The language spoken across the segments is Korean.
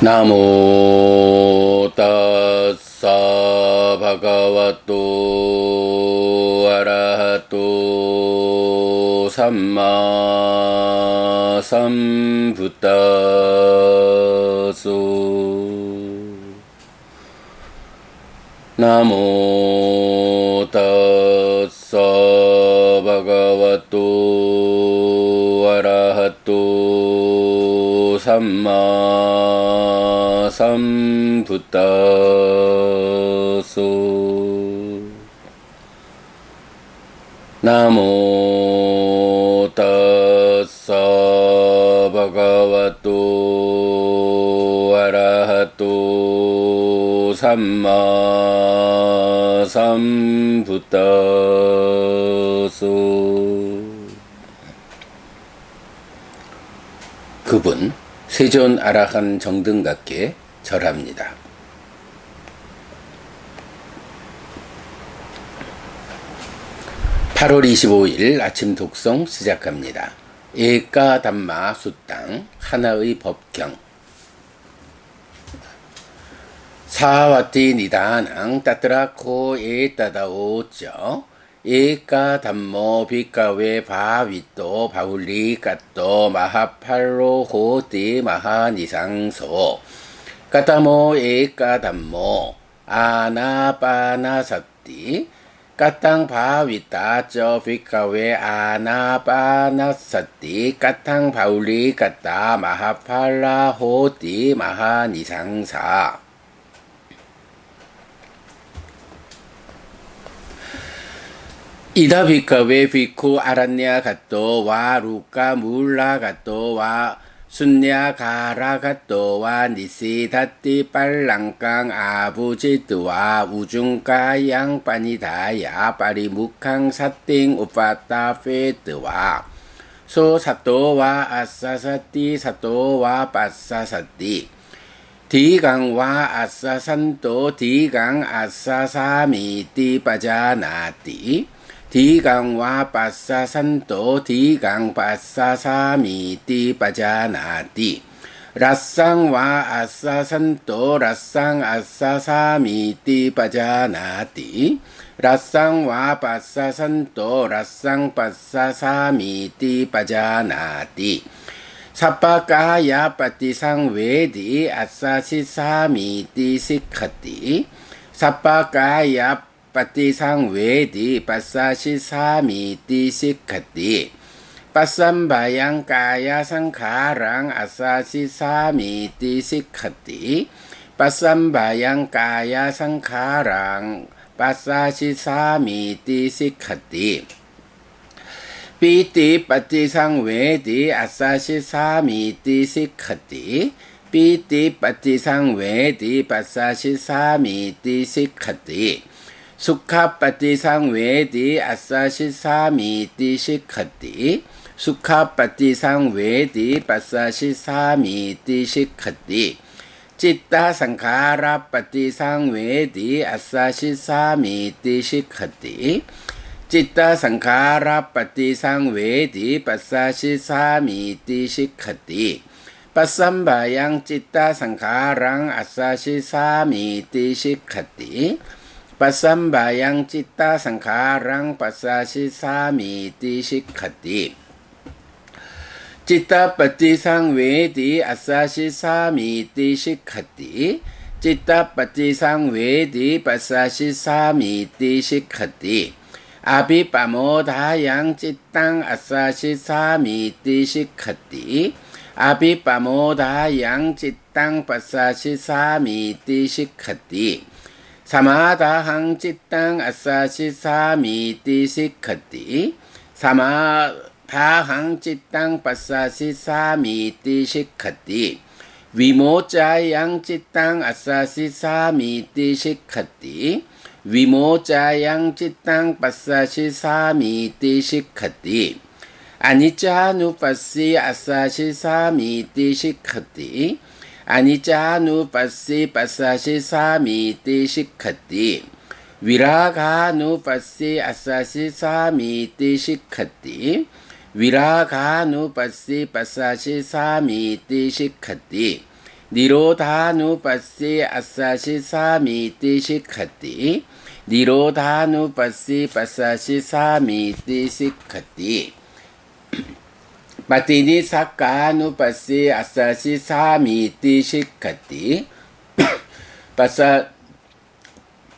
나모 따사 바가와또 아라하또 삼마 삼부따소 나모 따사 바가와또 아라하또 삼마 삼부따소 나모 따사 바가와또 아라하또 삼마 삼부따소. 그분 세존 아라한 정등각께 절합니다. (8월 25일) 아침 독송 시작합니다. 에까 담마 수땅 하나의 법경. 사와티 니다낭 따뜨라코 에따다오쩌 에까 담모 비카웨 바위또 바울리 까또 마하팔로 호띠 마하니상소 까타모 에까 담모 아나빠나사띠 까땅 바위따 쩌 비카웨 아나빠나사띠 까땅 바울리 까따 마하팔라 호띠 마하니상사. 이다 비카웨 비쿠 아란냐 갓도 와 루카 물라 갓도 와 순냐 가라 갓도 와 니시다띠 빨랑깡 아부지드와 우중가 양빠니다야 빠리묵캉 사띵 우파따 페드와 소 사또와 아사사띠 사또와 빠사사띠 디강와 아사산또 디강 아사사미띠 빠자나띠 디강와 빠사산또 디강 빠사사미띠 빠자나띠 라쌍와 아사산또 라쌍 아사사미띠 빠자나띠 라쌍와 빠사산또 라쌍 빠사사미띠 빠자나띠 사빠까야 빠띠상웨디 아사시사미띠 시카띠 사빠까야 빠띠상웨디 빠사시사미띠 시카띠 빠쌈바양 까야상카랑 아사시사미띠 시카띠 빠쌈바양 까야상카랑 빠사시사미띠 시카띠 삐띠 빠띠상웨디 아사시사미띠 시카띠 삐띠 빠띠상웨디 빠사시사미띠 시카띠 수카 빠띠상웨디 아사시사미띠 시카띠 수카 빠띠상웨디 빠사시사미띠 시카띠 찌따 상카라 빠띠상웨디 아사시사미띠 시카띠 찌따 상카라 빠띠상웨디 빠사시사미띠 시카띠 빠쌈바양 찌따 상카랑 아사시사미띠 시카띠 빠쌈바양 찌따 상카랑 빠사시사미띠 시카띠 찌따 빠띠상웨디 아사시사미띠 시카띠 찌따 빠띠상웨디 빠사시사미띠 시카띠 아비빠모다양 찌땅 아사시사미띠 시카띠 아비빠모다양 찌땅 빠사시사미띠 시카띠 사마다항 찌땅 아사시사미띠 시카띠 사마다항 찌땅 빠사시사미띠 시카띠 위모자양 찌땅 아사시사미띠 시카띠 위모자양 찌땅 빠사시사미띠 시카띠 아니짜누빠시 아사시사미띠 시카띠 아니짜누빠시 빠사시사미띠 시카띠 위라가누빠시 아사시사미띠 시카띠 위라가누빠시 빠사시사미띠 시카띠 니로다누빠시 아사시 사미띠 시카띠 니로다누빠시 빠사시 사미띠 시카띠 빠띠니 사카누빠시 아사시 사미띠 시카띠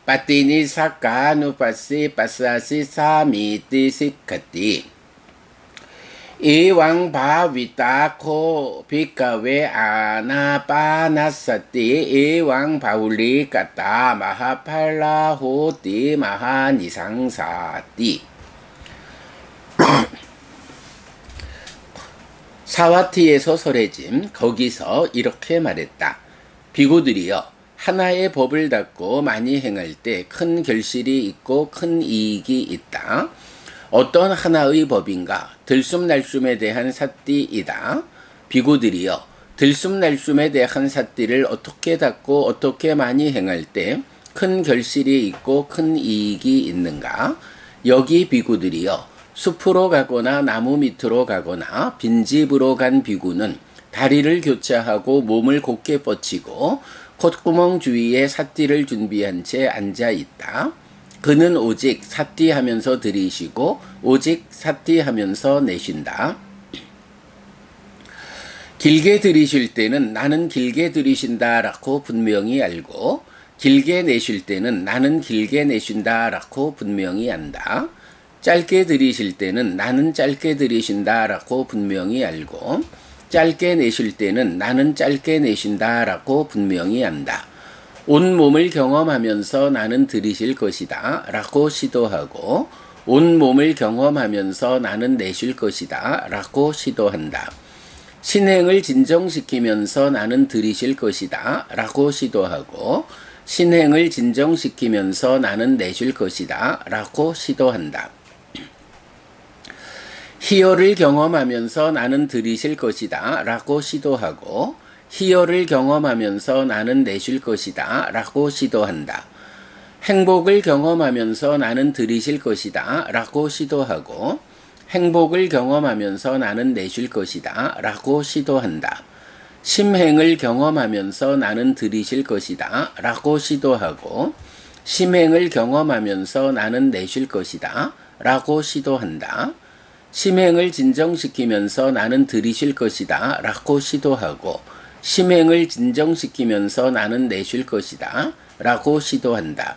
빠띠니 사카누빠시 빠사시 사미띠 시카띠 이왕 바위타코 비카웨 아나파나사띠 이왕 바울리 까따 마하팔라호띠 마하니상사띠 사와티에서 설해짐 거기서 이렇게 말했다. 비구들이여 하나의 법을 닫고 많이 행할 때 큰 결실이 있고 큰 이익이 있다. 어떤 하나의 법인가? 들숨날숨에 대한 삿띠이다. 비구들이여 들숨날숨에 대한 삿띠를 어떻게 닫고 어떻게 많이 행할 때 큰 결실이 있고 큰 이익이 있는가? 여기 비구들이여 숲으로 가거나 나무 밑으로 가거나 빈집으로 간 비구는 다리를 교차하고 몸을 곧게 뻗치고 콧구멍 주위에 삿띠를 준비한 채 앉아 있다. 그는 오직 삿띠하면서 들이쉬고 오직 삿띠하면서 내쉰다. 길게 들이쉴 때는 나는 길게 들이쉰다 라고 분명히 알고 길게 내쉴 때는 나는 길게 내쉰다 라고 분명히 안다. 짧게 들이쉴 때는 나는 짧게 들이쉰다 라고 분명히 알고 짧게 내쉴 때는 나는 짧게 내쉰다 라고 분명히 안다. 온몸을 경험하면서 나는 들이쉴 것이다 라고 시도하고 온몸을 경험하면서 나는 내쉴 것이다 라고 시도한다. 신행을 진정시키면서 나는 들이쉴 것이다 라고 시도하고 신행을 진정시키면서 나는 내쉴 것이다 라고 시도한다. 희열을 경험하면서 나는 들이쉴 것이다 라고 시도하고 희열을 경험하면서 나는 내쉴 것이다 라고 시도한다. 행복을 경험하면서 나는 들이쉴 것이다 라고 시도하고 행복을 경험하면서 나는 내쉴 것이다 라고 시도한다. 심행을 경험하면서 나는 들이쉴 것이다 라고 시도하고 심행을 경험하면서 나는 내쉴 것이다 라고 시도한다. 심행을 진정시키면서 나는 들이쉴 것이다 라고 시도하고 심행을 진정시키면서 나는 내쉴 것이다 라고 시도한다.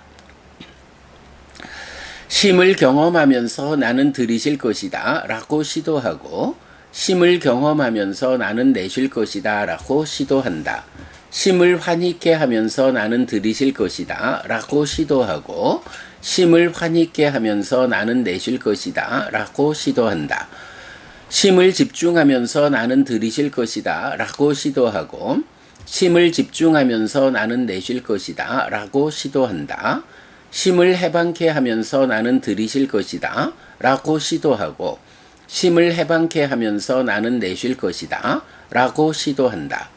심을 경험하면서 나는 들이쉴 것이다 라고 시도하고 심을 경험하면서 나는 내쉴 것이다 라고 시도한다. 심을 환희케 하면서 나는 들이쉴 것이다 라고 시도하고 심을 환희케 하면서 나는 내쉴 것이다 라고 시도한다. 심을 집중하면서 나는 들이쉴 것이다 라고 시도하고 심을 집중하면서 나는 내쉴 것이다 라고 시도한다. 심을 해방케 하면서 나는 들이쉴 것이다 라고 시도하고 심을 해방케 하면서 나는 내쉴 것이다 라고 시도한다.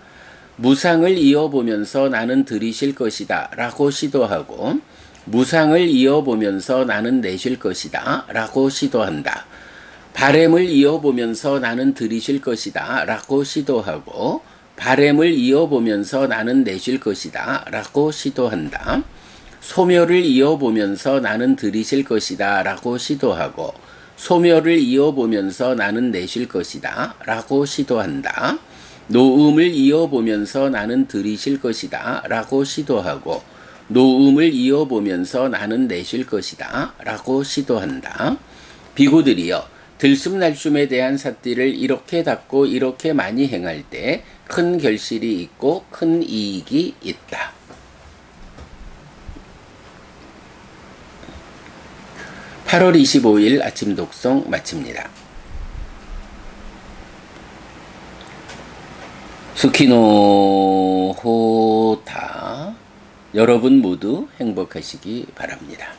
무상을 이어보면서 나는 들이쉴 것이다 라고 시도하고 무상을 이어보면서 나는 내쉴 것이다 라고 시도한다. 바램을 이어보면서 나는 들이쉴 것이다 라고 시도하고 바램을 이어보면서 나는 내쉴 것이다 라고 시도한다. 소멸을 이어보면서 나는 들이쉴 것이다 라고 시도하고 소멸을 이어보면서 나는 내쉴 것이다 라고 시도한다. 노음을 이어보면서 나는 들이쉴 것이다 라고 시도하고 노음을 이어보면서 나는 내쉴 것이다 라고 시도한다. 비구들이여 들숨날숨에 대한 삿띠를 이렇게 닫고 이렇게 많이 행할 때 큰 결실이 있고 큰 이익이 있다. (8월 25일) 아침 독송 마칩니다. 수키노 호타. 여러분 모두 행복하시기 바랍니다.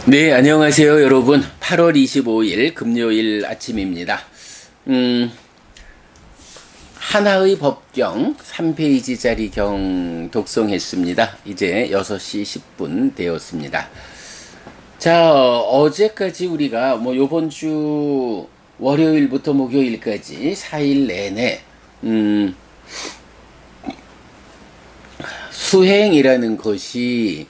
네, 안녕하세요 여러분. 8월 25일 금요일 아침입니다. 하나의 법경 3페이지짜리 경 독송했습니다. 이제 6시 10분 되었습니다. 자, 어제까지 우리가 뭐 요번 주 월요일부터 목요일까지 4일 내내 수행이라는 것이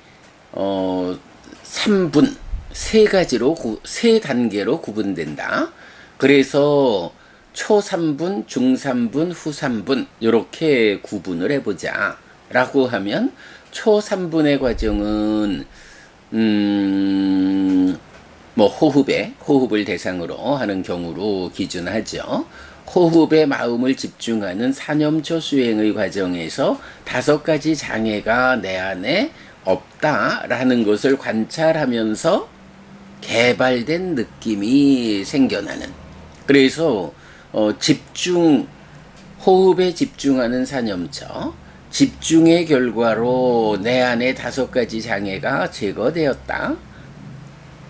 3분 세 단계로 구분된다. 그래서 초 3분, 중 3분, 후 3분 이렇게 구분을 해보자 라고 하면 초 3분의 과정은 뭐 호흡을 대상으로 하는 경우로 기준하죠. 호흡에 마음을 집중하는 사념초 수행의 과정에서 5가지 장애가 내 안에 없다라는 것을 관찰하면서 개발된 느낌이 생겨나는. 그래서 호흡에 집중하는 사념처, 집중의 결과로 내 안에 5가지 장애가 제거되었다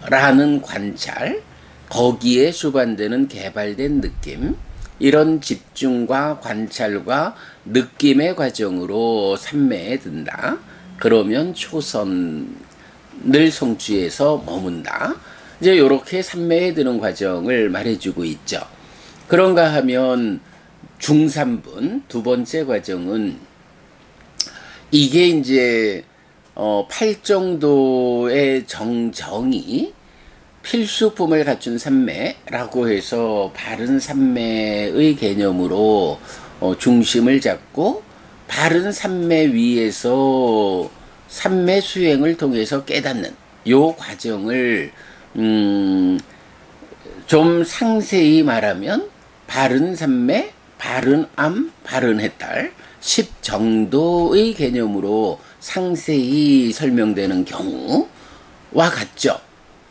라는 관찰, 거기에 수반되는 개발된 느낌, 이런 집중과 관찰과 느낌의 과정으로 삼매에 든다. 그러면 초선을 성취해서 머문다. 이제 이렇게 삼매에 드는 과정을 말해주고 있죠. 그런가 하면 중3분 두 번째 과정은 이게 이제 8정도의 정정이 필수품을 갖춘 삼매라고 해서 바른 삼매의 개념으로 중심을 잡고 바른 삼매 위에서 삼매 수행을 통해서 깨닫는 요 과정을 좀 상세히 말하면 바른 삼매, 바른 암, 바른 해탈 10정도의 개념으로 상세히 설명되는 경우와 같죠.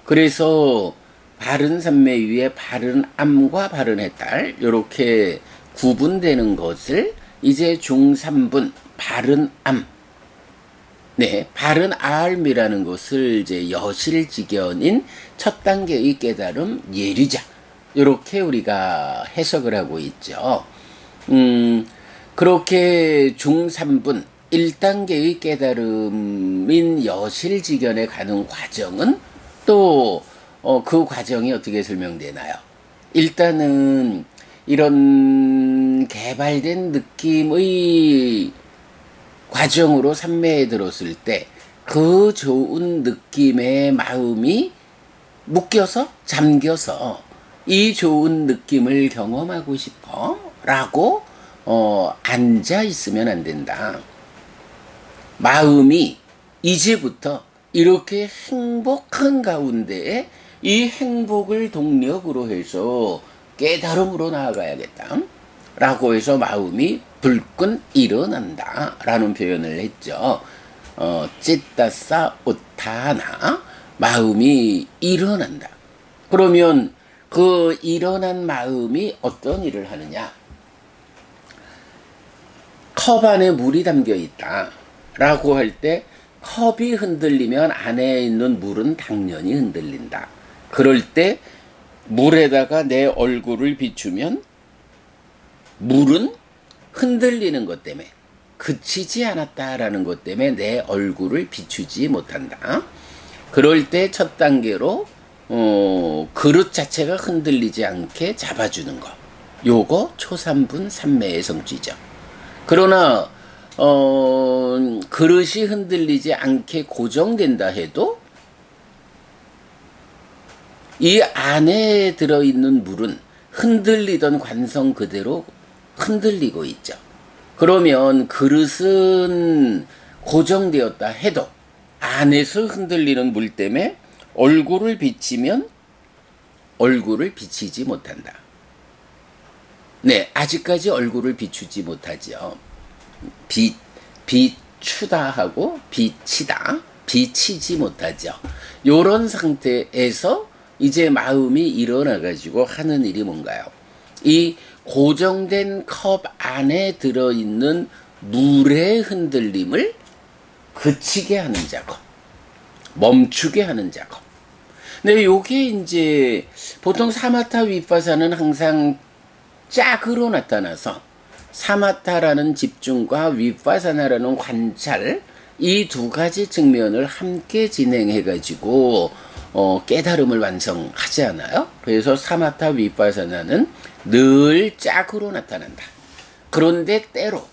그래서 바른 삼매 위에 바른 암과 바른 해탈 이렇게 구분되는 것을 이제 중3분 바른 암, 네, 바른 아알미라는 것을 이제 여실직연인 첫 단계의 깨달음 예리자 이렇게 우리가 해석을 하고 있죠. 그렇게 중3분 1단계의 깨달음인 여실직연에 가는 과정은 또 그 과정이 어떻게 설명되나요? 일단은 이런 개발된 느낌의 과정으로 삼매에 들었을 때 그 좋은 느낌의 마음이 묶여서 잠겨서 이 좋은 느낌을 경험하고 싶어 라고 앉아 있으면 안 된다. 마음이 이제부터 이렇게 행복한 가운데에 이 행복을 동력으로 해서 깨달음으로 나아가야겠다 라고 해서 마음이 불끈 일어난다 라는 표현을 했죠. 찌따싸 우타나, 마음이 일어난다. 그러면 그 일어난 마음이 어떤 일을 하느냐? 컵 안에 물이 담겨 있다 라고 할 때 컵이 흔들리면 안에 있는 물은 당연히 흔들린다. 그럴 때 물에다가 내 얼굴을 비추면 물은 흔들리는 것 때문에 그치지 않았다라는 것 때문에 내 얼굴을 비추지 못한다. 그럴 때 첫 단계로 그릇 자체가 흔들리지 않게 잡아주는 것. 요거 초3분 삼매의 성취죠. 그러나 그릇이 흔들리지 않게 고정된다 해도 이 안에 들어있는 물은 흔들리던 관성 그대로 흔들리고 있죠. 그러면 그릇은 고정되었다 해도 안에서 흔들리는 물 때문에 얼굴을 비치면 얼굴을 비치지 못한다. 네, 아직까지 얼굴을 비추지 못하죠. 비추다 하고 비치다, 비치지 못하죠. 요런 상태에서 이제 마음이 일어나가지고 하는 일이 뭔가요? 이 고정된 컵 안에 들어있는 물의 흔들림을 그치게 하는 작업, 멈추게 하는 작업. 근데 요게 이제 보통 사마타 위파사는 항상 짝으로 나타나서 사마타라는 집중과 위파사나라는 관찰, 이 두 가지 측면을 함께 진행해 가지고 깨달음을 완성하지 않아요? 그래서 사마타 위파사나는 늘 짝으로 나타난다. 그런데 때로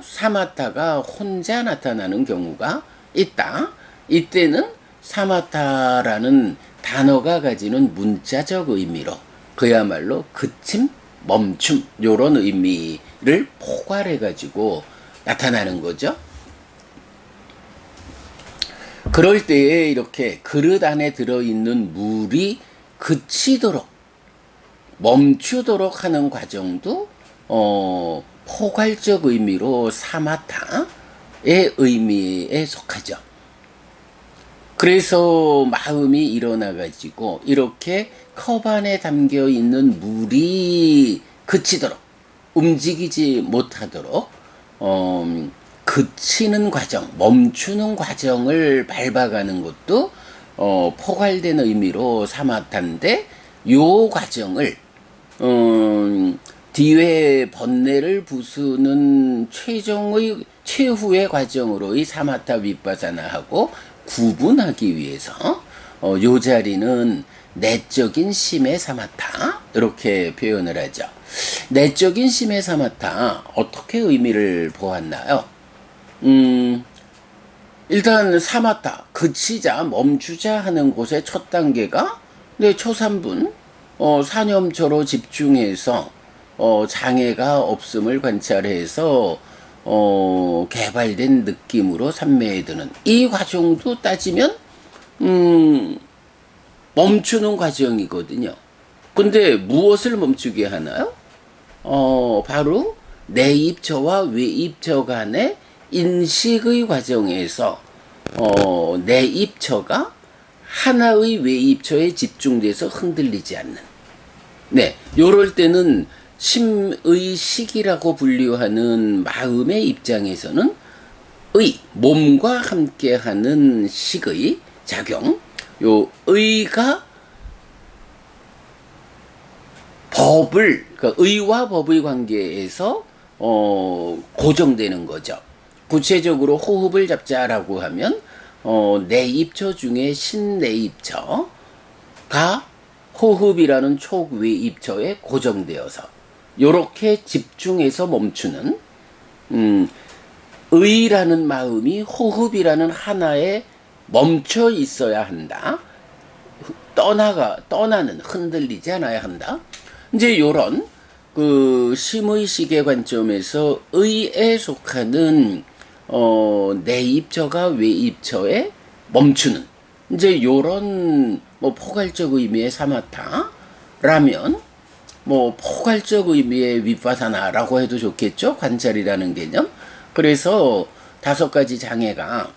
사마타가 혼자 나타나는 경우가 있다. 이때는 사마타라는 단어가 가지는 문자적 의미로 그야말로 그침, 멈춤 요런 의미를 포괄해 가지고 나타나는 거죠. 그럴 때에 이렇게 그릇 안에 들어있는 물이 그치도록 멈추도록 하는 과정도 포괄적 의미로 사마타의 의미에 속하죠. 그래서 마음이 일어나 가지고 이렇게 컵 안에 담겨 있는 물이 그치도록 움직이지 못하도록 그치는 과정, 멈추는 과정을 밟아가는 것도 포괄된 의미로 사마타인데 요 과정을 뒤에 번뇌를 부수는 최후의 과정으로의 사마타 위파사나하고 구분하기 위해서 요 자리는 내적인 심의 사마타 이렇게 표현을 하죠. 내적인 심의 사마타 어떻게 의미를 보았나요? 일단 사마타 그치자 멈추자 하는 곳의 첫 단계가 초삼분 사념초로 집중해서 장애가 없음을 관찰해서 개발된 느낌으로 삼매에 드는 이 과정도 따지면 멈추는 과정이거든요. 근데 무엇을 멈추게 하나요? 바로 내입처와 외입처 간의 인식의 과정에서 내입처가 하나의 외입처에 집중돼서 흔들리지 않는 요럴 때는 심의식이라고 분류하는 마음의 입장에서는 몸과 함께하는 식의 작용, 요 의가 그러니까 의와 법의 관계에서 고정되는 거죠. 구체적으로 호흡을 잡자라고 하면 내입처 중에 신내입처가 호흡이라는 촉외입처에 고정되어서 요렇게 집중해서 멈추는 의라는 마음이 호흡이라는 하나에 멈춰 있어야 한다. 떠나는 흔들리지 않아야 한다. 이제 요런 그 심의식의 관점에서 의에 속하는 내입처가 외입처에 멈추는 이제 요런 포괄적 의미의 사마타라면 포괄적 의미의 위파사나라고 해도 좋겠죠. 관찰이라는 개념. 그래서 5가지 장애가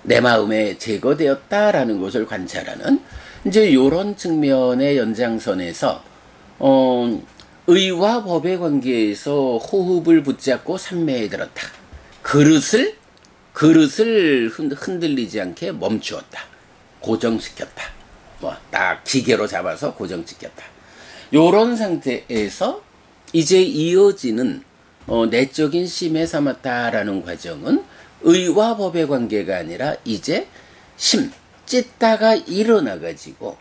내 마음에 제거되었다라는 것을 관찰하는 이제 요런 측면의 연장선에서 의와 법의 관계에서 호흡을 붙잡고 삼매에 들었다. 그릇을 흔들리지 않게 멈추었다. 고정시켰다. 딱 기계로 잡아서 고정시켰다. 요런 상태에서 이제 이어지는 내적인 심의 사마타라는 과정은 의와 법의 관계가 아니라 이제 찢다가 일어나가지고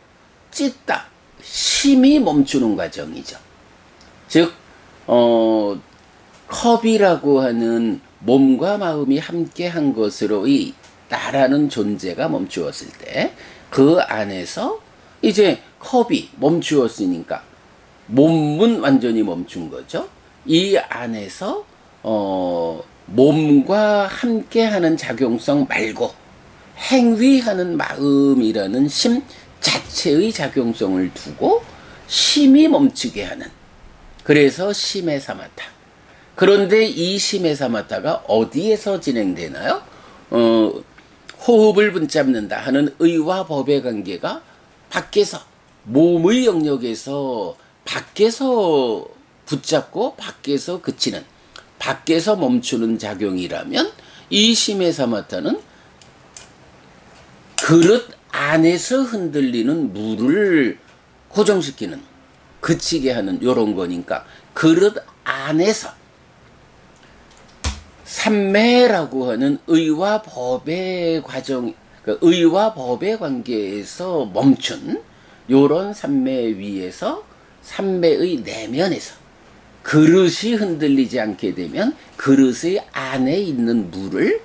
찢다 심이 멈추는 과정이죠. 즉 컵이라고 하는 몸과 마음이 함께한 것으로의 나라는 존재가 멈추었을 때 그 안에서 이제 컵이 멈추었으니까 몸은 완전히 멈춘 거죠. 이 안에서 몸과 함께하는 작용성 말고 행위하는 마음이라는 심 자체의 작용성을 두고 심이 멈추게 하는, 그래서 심의 사마타. 그런데 이 심의 사마타가 어디에서 진행되나요? 호흡을 붙잡는다 하는 의와 법의 관계가 밖에서, 몸의 영역에서 밖에서 붙잡고 밖에서 그치는, 밖에서 멈추는 작용이라면 이 심의 사마타는 그릇 안에서 흔들리는 물을 고정시키는, 그치게 하는 요런 거니까 그릇 안에서 삼매라고 하는 의와 법의 과정, 그 의와 법의 관계에서 멈춘 요런 삼매 위에서 삼매의 내면에서 그릇이 흔들리지 않게 되면 그릇의 안에 있는 물을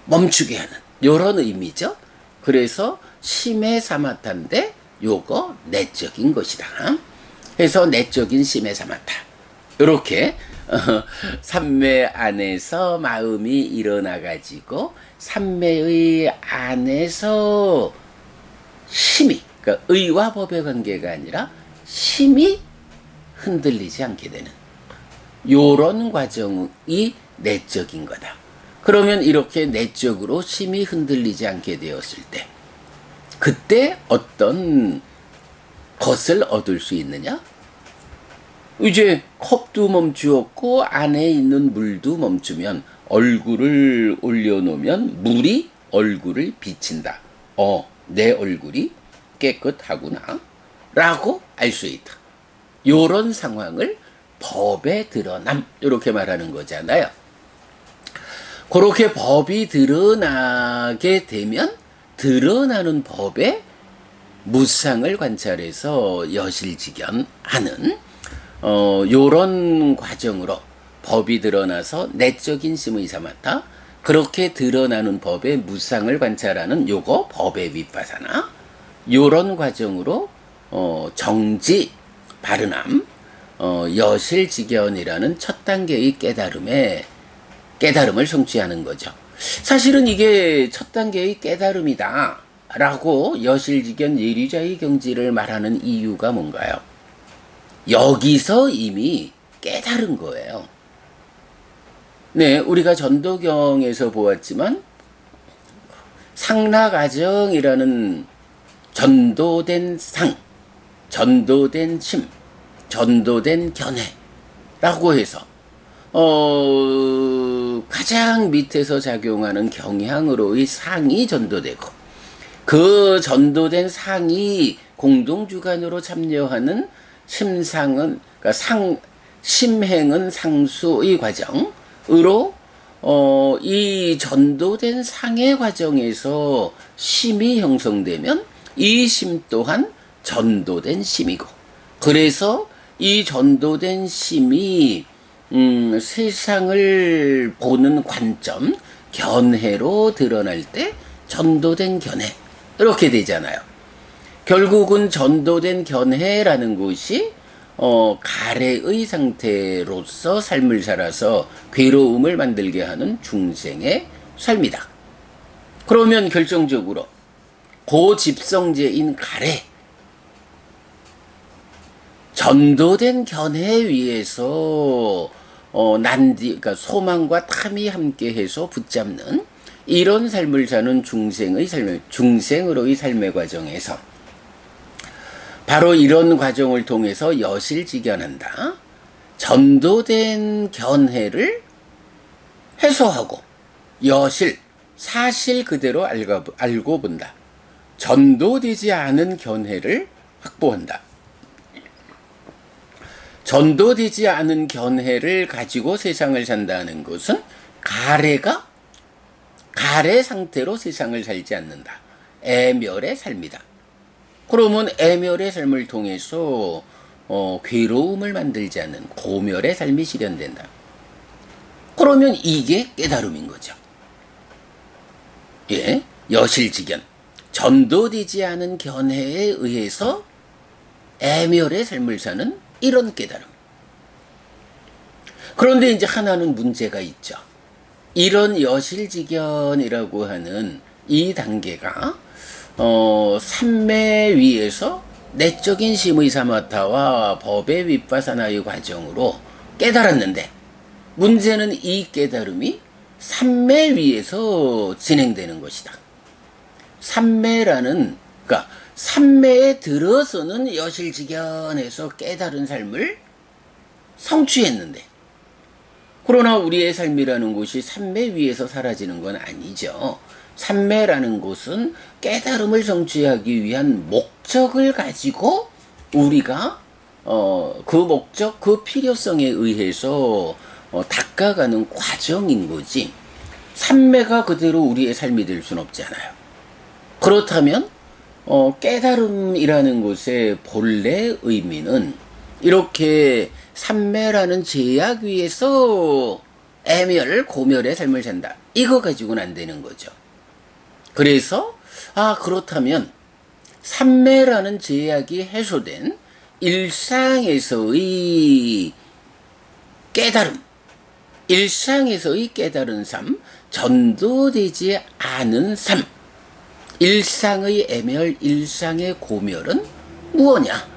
멈추게 하는 요런 의미죠. 그래서 심해 사마타인데 요거 내적인 것이다. 그래서 내적인 심해 사마타. 요렇게 삼매 안에서 마음이 일어나 가지고 삼매의 안에서 심이, 그러니까 의와 법의 관계가 아니라 심이 흔들리지 않게 되는 요런 과정이 내적인 거다. 그러면 이렇게 내적으로 심이 흔들리지 않게 되었을 때 그때 어떤 것을 얻을 수 있느냐? 이제 컵도 멈추었고 안에 있는 물도 멈추면 얼굴을 올려놓으면 물이 얼굴을 비친다. 내 얼굴이 깨끗하구나 라고 알 수 있다. 요런 상황을 법에 드러남 이렇게 말하는 거잖아요. 그렇게 법이 드러나게 되면 드러나는 법에 무상을 관찰해서 여실직연하는 요런 과정으로 법이 드러나서 내적인 심의 사마타, 그렇게 드러나는 법의 무상을 관찰하는 요거 법의 윗바사나, 요런 과정으로 정지 바르남, 여실직연이라는 첫 단계의 깨달음을 성취하는 거죠. 사실은 이게 첫 단계의 깨달음이다 라고 여실직연 예리자의 경지를 말하는 이유가 뭔가요? 여기서 이미 깨달은 거예요. 네, 우리가 전도경에서 보았지만 상락아정이라는 전도된 상, 전도된 침, 전도된 견해라고 해서 가장 밑에서 작용하는 경향으로의 상이 전도되고 그 전도된 상이 공동주관으로 참여하는 심상은, 그러니까 심행은 상수의 과정으로 이 전도된 상의 과정에서 심이 형성되면 이 심 또한 전도된 심이고, 그래서 이 전도된 심이 세상을 보는 관점, 견해로 드러날 때 전도된 견해 이렇게 되잖아요. 결국은 전도된 견해라는 것이 가래의 상태로서 삶을 살아서 괴로움을 만들게 하는 중생의 삶이다. 그러면 결정적으로 고집성제인 가래, 전도된 견해 위에서 그러니까 소망과 탐이 함께해서 붙잡는 이런 삶을 사는 중생으로의 삶의 과정에서 바로 이런 과정을 통해서 여실직연한다. 전도된 견해를 해소하고 사실 그대로 알고 본다. 전도되지 않은 견해를 확보한다. 전도되지 않은 견해를 가지고 세상을 산다는 것은 가래 상태로 세상을 살지 않는다. 애멸의 삶이다. 그러면 애멸의 삶을 통해서 괴로움을 만들지 않는 고멸의 삶이 실현된다. 그러면 이게 깨달음인 거죠. 예, 여실직연. 전도되지 않은 견해에 의해서 애멸의 삶을 사는 이런 깨달음. 그런데 이제 하나는 문제가 있죠. 이런 여실직연이라고 하는 이 단계가 삼매 위에서 내적인 심의 사마타와 법의 윗바사나의 과정으로 깨달았는데, 문제는 이 깨달음이 삼매 위에서 진행되는 것이다. 그러니까 삼매에 들어서는 여실직연해서 깨달은 삶을 성취했는데, 그러나 우리의 삶이라는 것이 삼매 위에서 사라지는 건 아니죠. 삼매라는 것은 깨달음을 성취하기 위한 목적을 가지고 우리가 그 목적, 그 필요성에 의해서 닦아가는 과정인 거지, 삼매가 그대로 우리의 삶이 될 수는 없잖아요. 그렇다면 깨달음이라는 것의 본래 의미는 이렇게 삼매라는 제약 위에서 애멸, 고멸의 삶을 산다. 이거 가지고는 안 되는 거죠. 그래서 그렇다면 삼매라는 제약이 해소된 일상에서의 깨달음, 일상에서의 깨달은 삶, 전도되지 않은 삶, 일상의 애멸, 일상의 고멸은 무엇냐?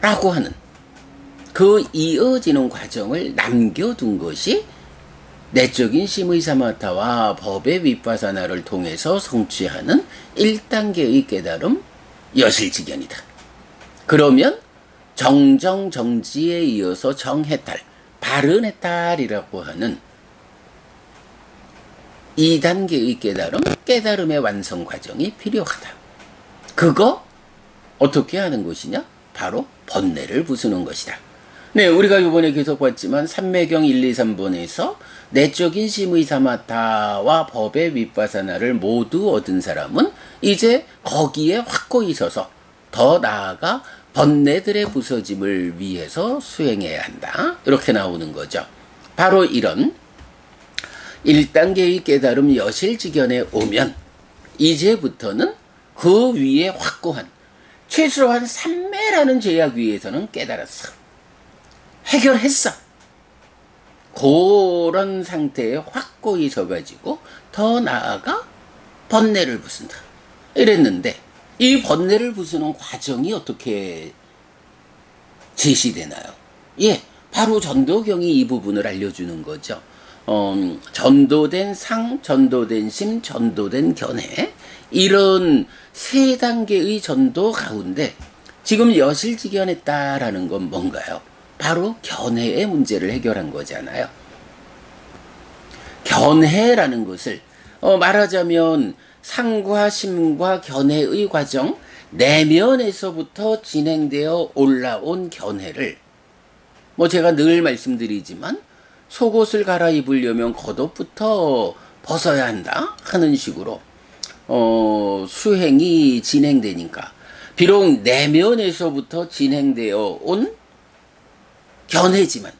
라고 하는 그 이어지는 과정을 남겨둔 것이 내적인 심의 사마타와 법의 윗바사나를 통해서 성취하는 1단계의 깨달음 여실직견이다. 그러면 정정정지에 이어서 정해탈, 바른 해탈이라고 하는 2단계의 깨달음, 깨달음의 완성 과정이 필요하다. 그거 어떻게 하는 것이냐? 바로 번뇌를 부수는 것이다. 네, 우리가 이번에 계속 봤지만 삼매경 1, 2, 3번에서 내적인 심의 사마타와 법의 윗바사나를 모두 얻은 사람은 이제 거기에 확고히 서서 더 나아가 번뇌들의 부서짐을 위해서 수행해야 한다. 이렇게 나오는 거죠. 바로 이런 1단계의 깨달음 여실직견에 오면 이제부터는 그 위에 확고한 최소한 삼매라는 제약 위에서는 깨달았어. 해결했어. 그런 상태에 확고히 서가지고 더 나아가 번뇌를 부순다. 이랬는데 이 번뇌를 부수는 과정이 어떻게 제시되나요? 예, 바로 전도경이 이 부분을 알려주는 거죠. 전도된 상, 전도된 심, 전도된 견해, 이런 세 단계의 전도 가운데 지금 여실직견했다라는 건 뭔가요? 바로 견해의 문제를 해결한 거잖아요. 견해라는 것을 말하자면 상과 심과 견해의 과정, 내면에서부터 진행되어 올라온 견해를 제가 늘 말씀드리지만 속옷을 갈아입으려면 겉옷부터 벗어야 한다 하는 식으로 수행이 진행되니까 비록 내면에서부터 진행되어 온 견해지만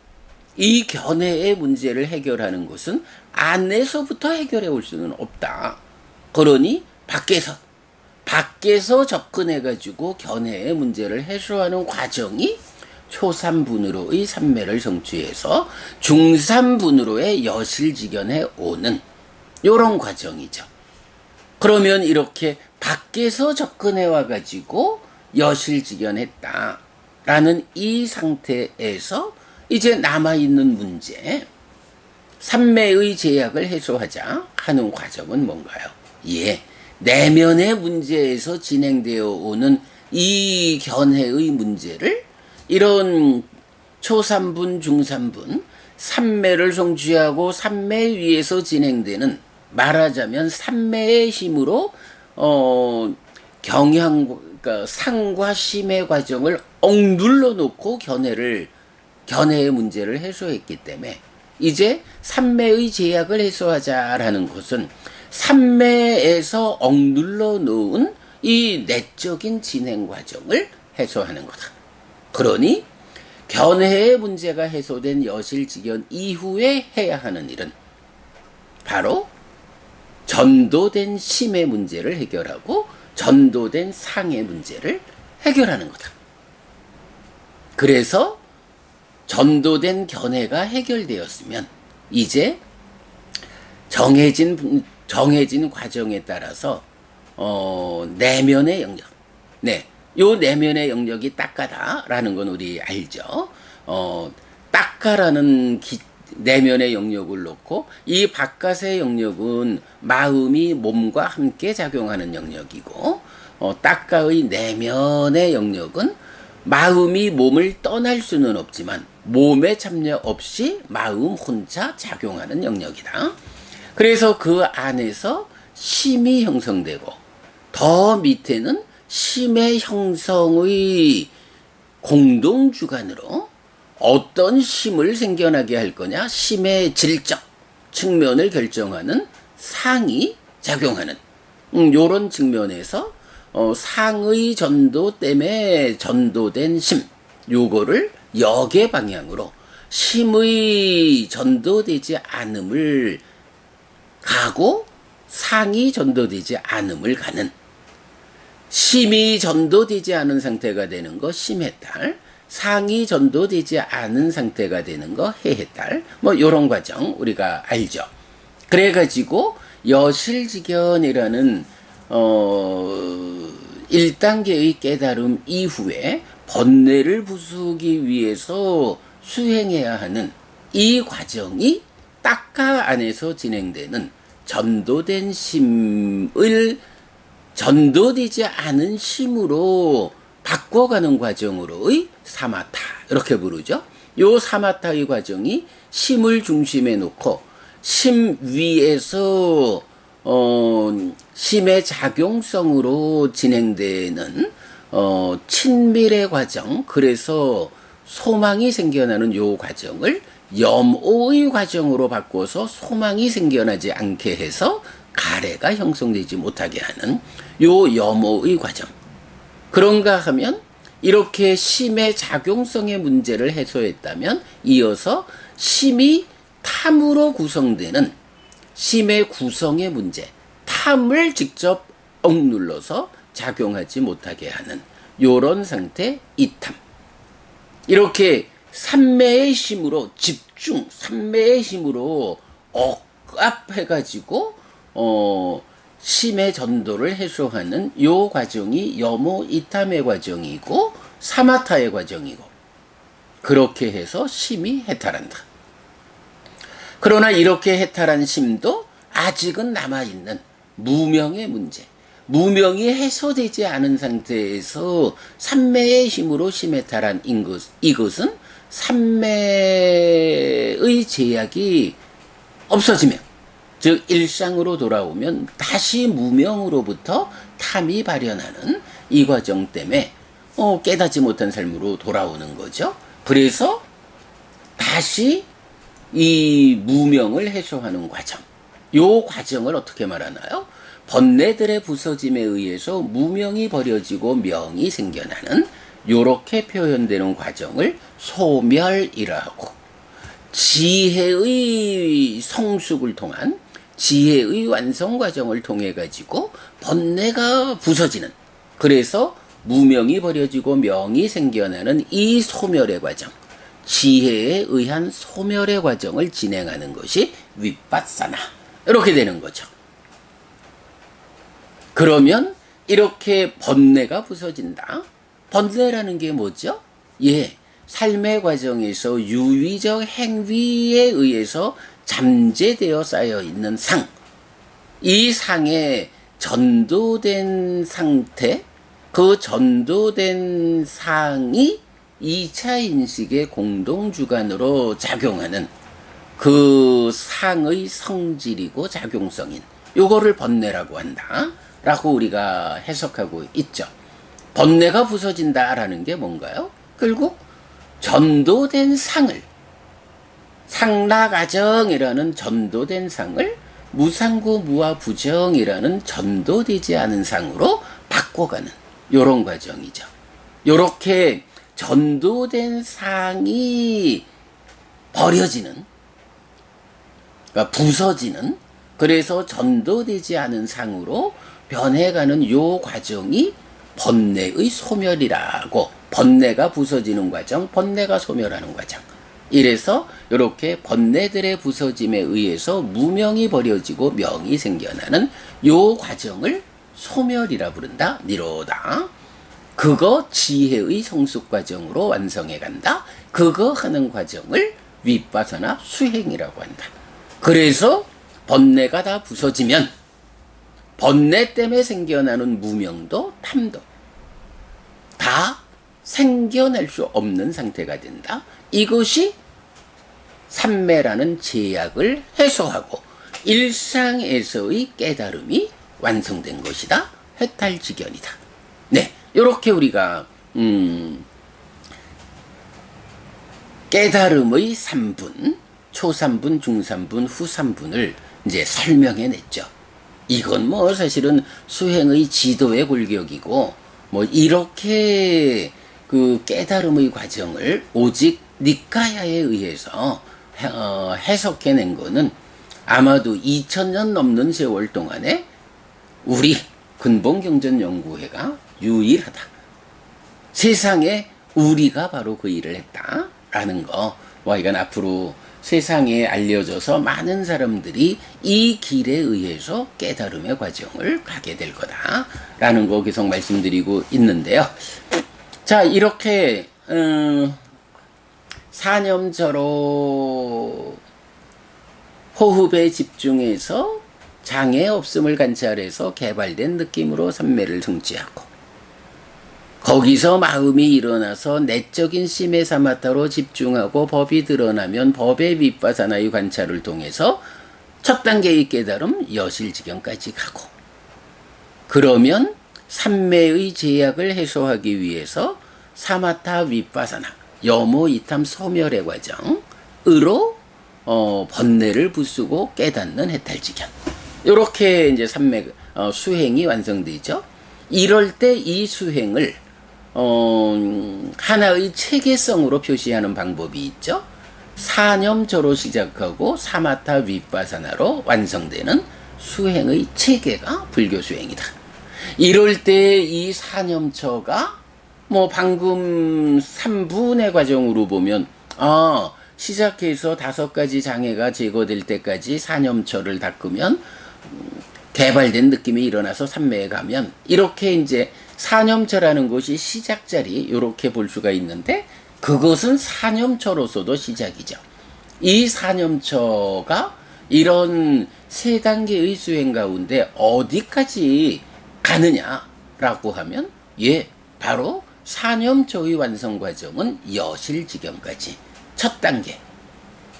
이 견해의 문제를 해결하는 것은 안에서부터 해결해 올 수는 없다. 그러니 밖에서 접근해가지고 견해의 문제를 해소하는 과정이 초삼분으로의 삼매를 성취해서 중삼분으로의 여실직견에 오는 요런 과정이죠. 그러면 이렇게 밖에서 접근해 와가지고 여실직견했다라는 이 상태에서 이제 남아있는 문제, 삼매의 제약을 해소하자 하는 과정은 뭔가요? 예, 내면의 문제에서 진행되어 오는 이 견해의 문제를 이런 초삼분, 중삼분, 삼매를 성취하고 삼매 위에서 진행되는 말하자면 삼매의 힘으로 그러니까 상과 심의 과정을 억눌러 놓고 견해의 문제를 해소했기 때문에 이제 삼매의 제약을 해소하자라는 것은 삼매에서 억눌러 놓은 이 내적인 진행 과정을 해소하는 거다. 그러니 견해의 문제가 해소된 여실직견 이후에 해야 하는 일은 바로 전도된 심의 문제를 해결하고 전도된 상의 문제를 해결하는 거다. 그래서 전도된 견해가 해결되었으면 이제 정해진 과정에 따라서 내면의 영역, 요 내면의 영역이 딱가다라는 건 우리 알죠. 딱가라는 내면의 영역을 놓고 이 바깥의 영역은 마음이 몸과 함께 작용하는 영역이고 딱가의 내면의 영역은 마음이 몸을 떠날 수는 없지만 몸에 참여 없이 마음 혼자 작용하는 영역이다. 그래서 그 안에서 심이 형성되고 더 밑에는 심의 형성의 공동주관으로 어떤 심을 생겨나게 할 거냐, 심의 질적 측면을 결정하는 상이 작용하는 요런 측면에서 상의 전도 때문에 전도된 심, 요거를 역의 방향으로 심의 전도되지 않음을 가고 상이 전도되지 않음을 가는, 심이 전도되지 않은 상태가 되는 거 심해탈, 상이 전도되지 않은 상태가 되는 거 해해탈, 뭐 요런 과정 우리가 알죠. 그래가지고 여실직견이라는 1단계의 깨달음 이후에 번뇌를 부수기 위해서 수행해야 하는 이 과정이 딱가 안에서 진행되는 전도된 심을 전도되지 않은 심으로 바꿔가는 과정으로의 사마타, 이렇게 부르죠. 요 사마타의 과정이 심을 중심에 놓고 심 위에서 심의 작용성으로 진행되는 친밀의 과정, 그래서 소망이 생겨나는 요 과정을 염오의 과정으로 바꿔서 소망이 생겨나지 않게 해서 가래가 형성되지 못하게 하는 요 염오의 과정. 그런가 하면 이렇게 심의 작용성의 문제를 해소했다면 이어서 심이 탐으로 구성되는 심의 구성의 문제, 탐을 직접 억눌러서 작용하지 못하게 하는 요런 상태 이탐. 이렇게 삼매의 힘으로 집중, 삼매의 힘으로 억압해가지고 심의 전도를 해소하는 요 과정이 염오 이탐의 과정이고 사마타의 과정이고, 그렇게 해서 심이 해탈한다. 그러나 이렇게 해탈한 심도 아직은 남아있는 무명의 문제, 무명이 해소되지 않은 상태에서 삼매의 힘으로 심해탈한 이것은 삼매의 제약이 없어지면, 즉 일상으로 돌아오면 다시 무명으로부터 탐이 발현하는 이 과정 때문에 깨닫지 못한 삶으로 돌아오는 거죠. 그래서 다시 이 무명을 해소하는 과정, 요 과정을 어떻게 말하나요? 번뇌들의 부서짐에 의해서 무명이 버려지고 명이 생겨나는 요렇게 표현되는 과정을 소멸이라 하고, 지혜의 성숙을 통한 지혜의 완성 과정을 통해 가지고 번뇌가 부서지는, 그래서 무명이 버려지고 명이 생겨나는 이 소멸의 과정, 지혜에 의한 소멸의 과정을 진행하는 것이 윗바사나, 이렇게 되는 거죠. 그러면 이렇게 번뇌가 부서진다. 번뇌라는 게 뭐죠? 예, 삶의 과정에서 유의적 행위에 의해서 잠재되어 쌓여 있는 상, 이 상에 전도된 상태, 그 전도된 상이 2차 인식의 공동주관으로 작용하는 그 상의 성질이고 작용성인 요거를 번뇌라고 한다 라고 우리가 해석하고 있죠. 번뇌가 부서진다라는 게 뭔가요? 결국 전도된 상을, 상락아정이라는 전도된 상을 무상구 무아부정이라는 전도되지 않은 상으로 바꿔가는 요런 과정이죠. 요렇게 전도된 상이 버려지는, 그러니까 부서지는, 그래서 전도되지 않은 상으로 변해가는 요 과정이 번뇌의 소멸이라고, 번뇌가 부서지는 과정, 번뇌가 소멸하는 과정. 이래서 이렇게 번뇌들의 부서짐에 의해서 무명이 버려지고 명이 생겨나는 요 과정을 소멸이라 부른다. 니로다. 그거 지혜의 성숙 과정으로 완성해 간다. 그거 하는 과정을 윗바사나 수행이라고 한다. 그래서 번뇌가 다 부서지면 번뇌 때문에 생겨나는 무명도 탐도 다 생겨날 수 없는 상태가 된다. 이것이 삼매라는 제약을 해소하고 일상에서의 깨달음이 완성된 것이다. 해탈지견이다. 네, 이렇게 우리가 깨달음의 3분, 초 3분, 중 3분, 후 3분을 이제 설명해 냈죠. 이건 뭐 사실은 수행의 지도의 골격이고 뭐 이렇게 그 깨달음의 과정을 오직 니카야에 의해서 해석해낸 거는 아마도 2000년 넘는 세월 동안에 우리 근본경전연구회가 유일하다. 세상에 우리가 바로 그 일을 했다라는 거. 이건 앞으로 세상에 알려져서 많은 사람들이 이 길에 의해서 깨달음의 과정을 가게 될 거다라는 거 계속 말씀드리고 있는데요. 자, 이렇게 사념처로 호흡에 집중해서 장애 없음을 관찰해서 개발된 느낌으로 삼매를 성취하고, 거기서 마음이 일어나서 내적인 심의 사마타로 집중하고 법이 드러나면 법의 윗바사나의 관찰을 통해서 첫 단계의 깨달음 여실지경까지 가고, 그러면 삼매의 제약을 해소하기 위해서 사마타 윗바사나 여모 이탐 소멸의 과정으로 번뇌를 부수고 깨닫는 해탈지견. 이렇게 이제 삼매 수행이 완성되죠. 이럴 때 이 수행을 하나의 체계성으로 표시하는 방법이 있죠. 사념조로 시작하고 사마타 윗바사나로 완성되는 수행의 체계가 불교 수행이다. 이럴 때 이 사념처가 뭐 방금 3분의 과정으로 보면 시작해서 5가지 장애가 제거될 때까지 사념처를 닦으면 개발된 느낌이 일어나서 삼매에 가면, 이렇게 이제 사념처라는 것이 시작자리 이렇게 볼 수가 있는데, 그것은 사념처로서도 시작이죠. 이 사념처가 이런 3단계의 수행 가운데 어디까지 가느냐라고 하면 바로 사념처의 완성 과정은 여실지경까지 첫 단계.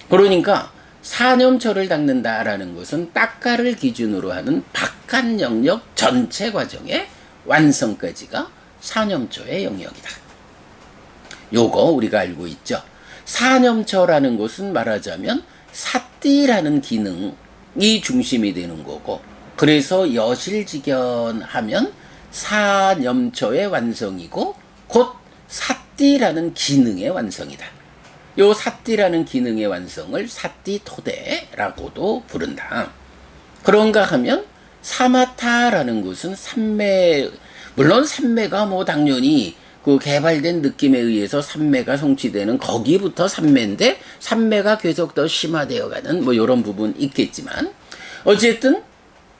그러니까 사념처를 닦는다라는 것은 딱가를 기준으로 하는 박한 영역 전체 과정의 완성까지가 사념처의 영역이다. 요거 우리가 알고 있죠. 사념처라는 것은 말하자면 사띠라는 기능이 중심이 되는 거고, 그래서 여실지견하면 사념처의 완성이고 곧 사띠라는 기능의 완성이다. 요 사띠라는 기능의 완성을 사띠토대라고도 부른다. 그런가 하면 사마타라는 것은 삼매, 물론 삼매가 뭐 당연히 그 개발된 느낌에 의해서 삼매가 성취되는 거기부터 삼매인데, 삼매가 계속 더 심화되어가는 뭐 이런 부분 있겠지만, 어쨌든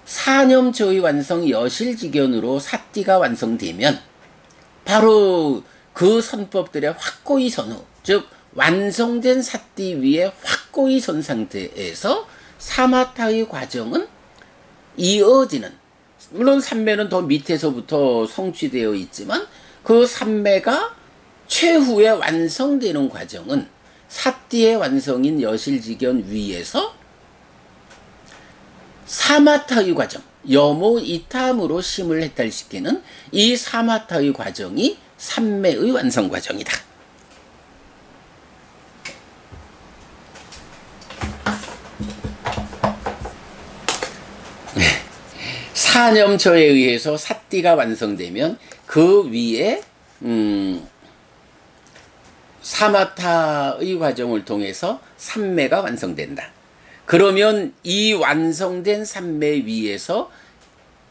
사념처의 완성 여실지견으로 사띠가 완성되면 바로 그 선법들의 확고히 선후, 즉 완성된 사띠 위에 확고히 선 상태에서 사마타의 과정은 이어지는, 물론 삼매는 더 밑에서부터 성취되어 있지만 그 삼매가 최후에 완성되는 과정은 사띠의 완성인 여실지견 위에서 사마타의 과정, 여모 이탐으로 심을 해탈시키는 이 사마타의 과정이 삼매의 완성 과정이다. 사념처에 의해서 사띠가 완성되면 그 위에 사마타의 과정을 통해서 삼매가 완성된다. 그러면 이 완성된 삼매 위에서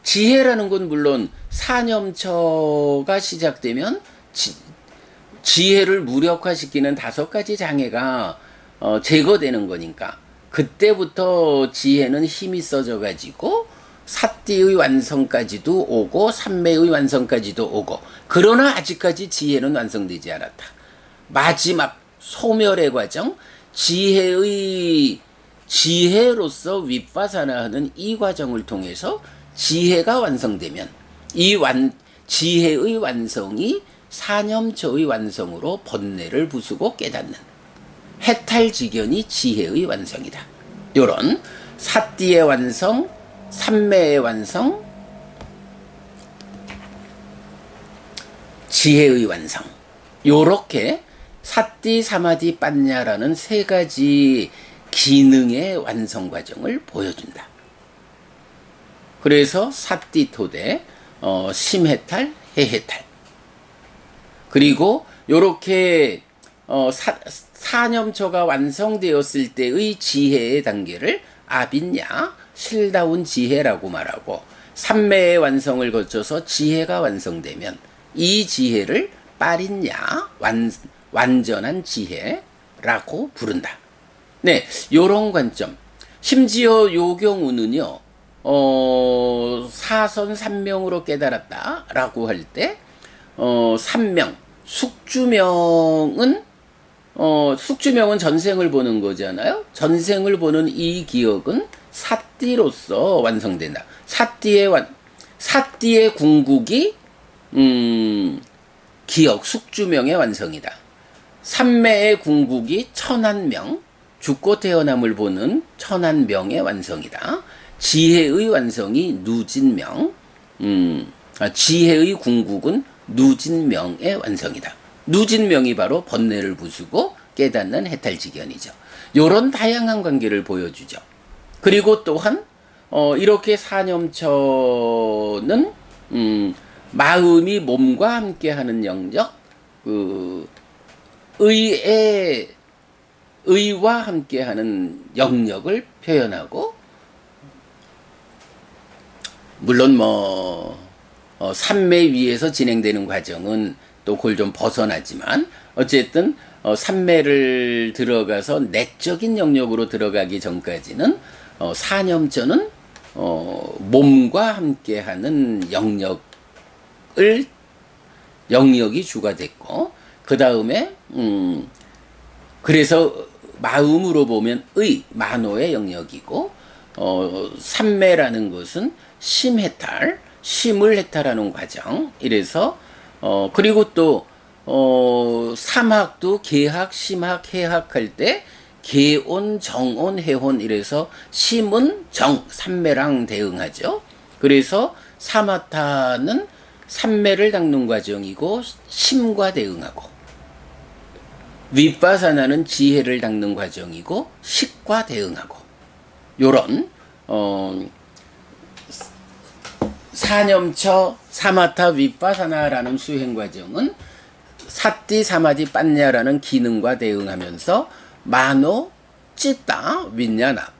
지혜라는 건 물론 사념처가 시작되면 지혜를 무력화시키는 5가지 장애가 제거되는 거니까, 그때부터 지혜는 힘이 써져 가지고 사띠의 완성까지도 오고 삼매의 완성까지도 오고, 그러나 아직까지 지혜는 완성되지 않았다. 마지막 소멸의 과정, 지혜로서 윗바사나하는 이 과정을 통해서 지혜가 완성되면 지혜의 완성이 사념처의 완성으로 번뇌를 부수고 깨닫는 해탈지견이 지혜의 완성이다. 요런 사띠의 완성, 삼매의 완성, 지혜의 완성, 요렇게 사띠, 사마디, 빠냐라는 3가지 기능의 완성 과정을 보여준다. 그래서 사띠토대, 심해탈, 해해탈. 그리고 요렇게 사념처가 완성되었을 때의 지혜의 단계를 아빈야, 실다운 지혜라고 말하고, 삼매의 완성을 거쳐서 지혜가 완성되면 이 지혜를 빠린야, 완전한 지혜라고 부른다. 네, 요런 관점. 심지어 요 경우는요, 사선 삼명으로 깨달았다라고 할 때, 삼명, 숙주명은 전생을 보는 거잖아요. 전생을 보는 이 기억은 사띠로서 완성된다. 사띠의 궁극이 기억, 숙주명의 완성이다. 삼매의 궁극이 천한명, 죽고 태어남을 보는 천한명의 완성이다. 지혜의 완성이 누진명, 지혜의 궁극은 누진명의 완성이다. 누진명이 바로 번뇌를 부수고 깨닫는 해탈지견이죠. 요런 다양한 관계를 보여주죠. 그리고 또한 이렇게 사념처는 마음이 몸과 함께하는 영역, 의와 함께하는 영역을 표현하고, 물론 삼매 위에서 진행되는 과정은 또 그걸 좀 벗어나지만, 어쨌든 삼매를 들어가서 내적인 영역으로 들어가기 전까지는 사념처는 몸과 함께하는 영역이 주가 됐고, 그 다음에 그래서 마음으로 보면 만호의 영역이고, 삼매라는 것은 심해탈, 심을 해탈하는 과정. 이래서 그리고 또 삼학도 계학, 심학, 해학 할 때 계온, 정온, 해혼. 이래서 심은 정, 삼매랑 대응하죠. 그래서 사마타는 삼매를 닦는 과정이고 심과 대응하고, 윗바사나는 지혜를 닦는 과정이고 식과 대응하고, 요런 사념처, 사마타, 윗바사나라는 수행 과정은 사띠, 사마디, 빤냐라는 기능과 대응하면서 마노, 찌따, 윈냐나,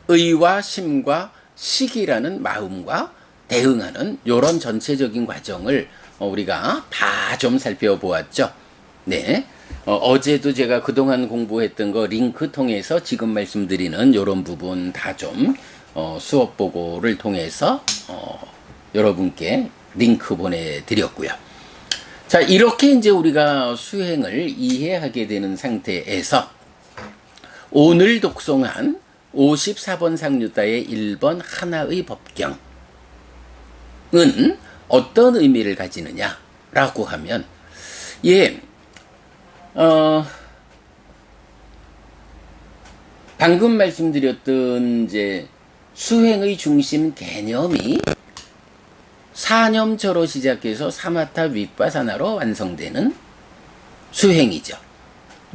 의와 심과 식이라는 마음과 대응하는 요런 전체적인 과정을 우리가 다 좀 살펴보았죠. 네. 어제도 제가 그동안 공부했던 거 링크 통해서 지금 말씀드리는 요런 부분 다 좀 수업 보고를 통해서 여러분께 링크 보내드렸고요. 자, 이렇게 이제 우리가 수행을 이해하게 되는 상태에서 오늘 독송한 54번 상류다의 1번 하나의 법경은 어떤 의미를 가지느냐라고 하면, 방금 말씀드렸던 이제 수행의 중심 개념이 사념처로 시작해서 사마타 윗바사나로 완성되는 수행이죠.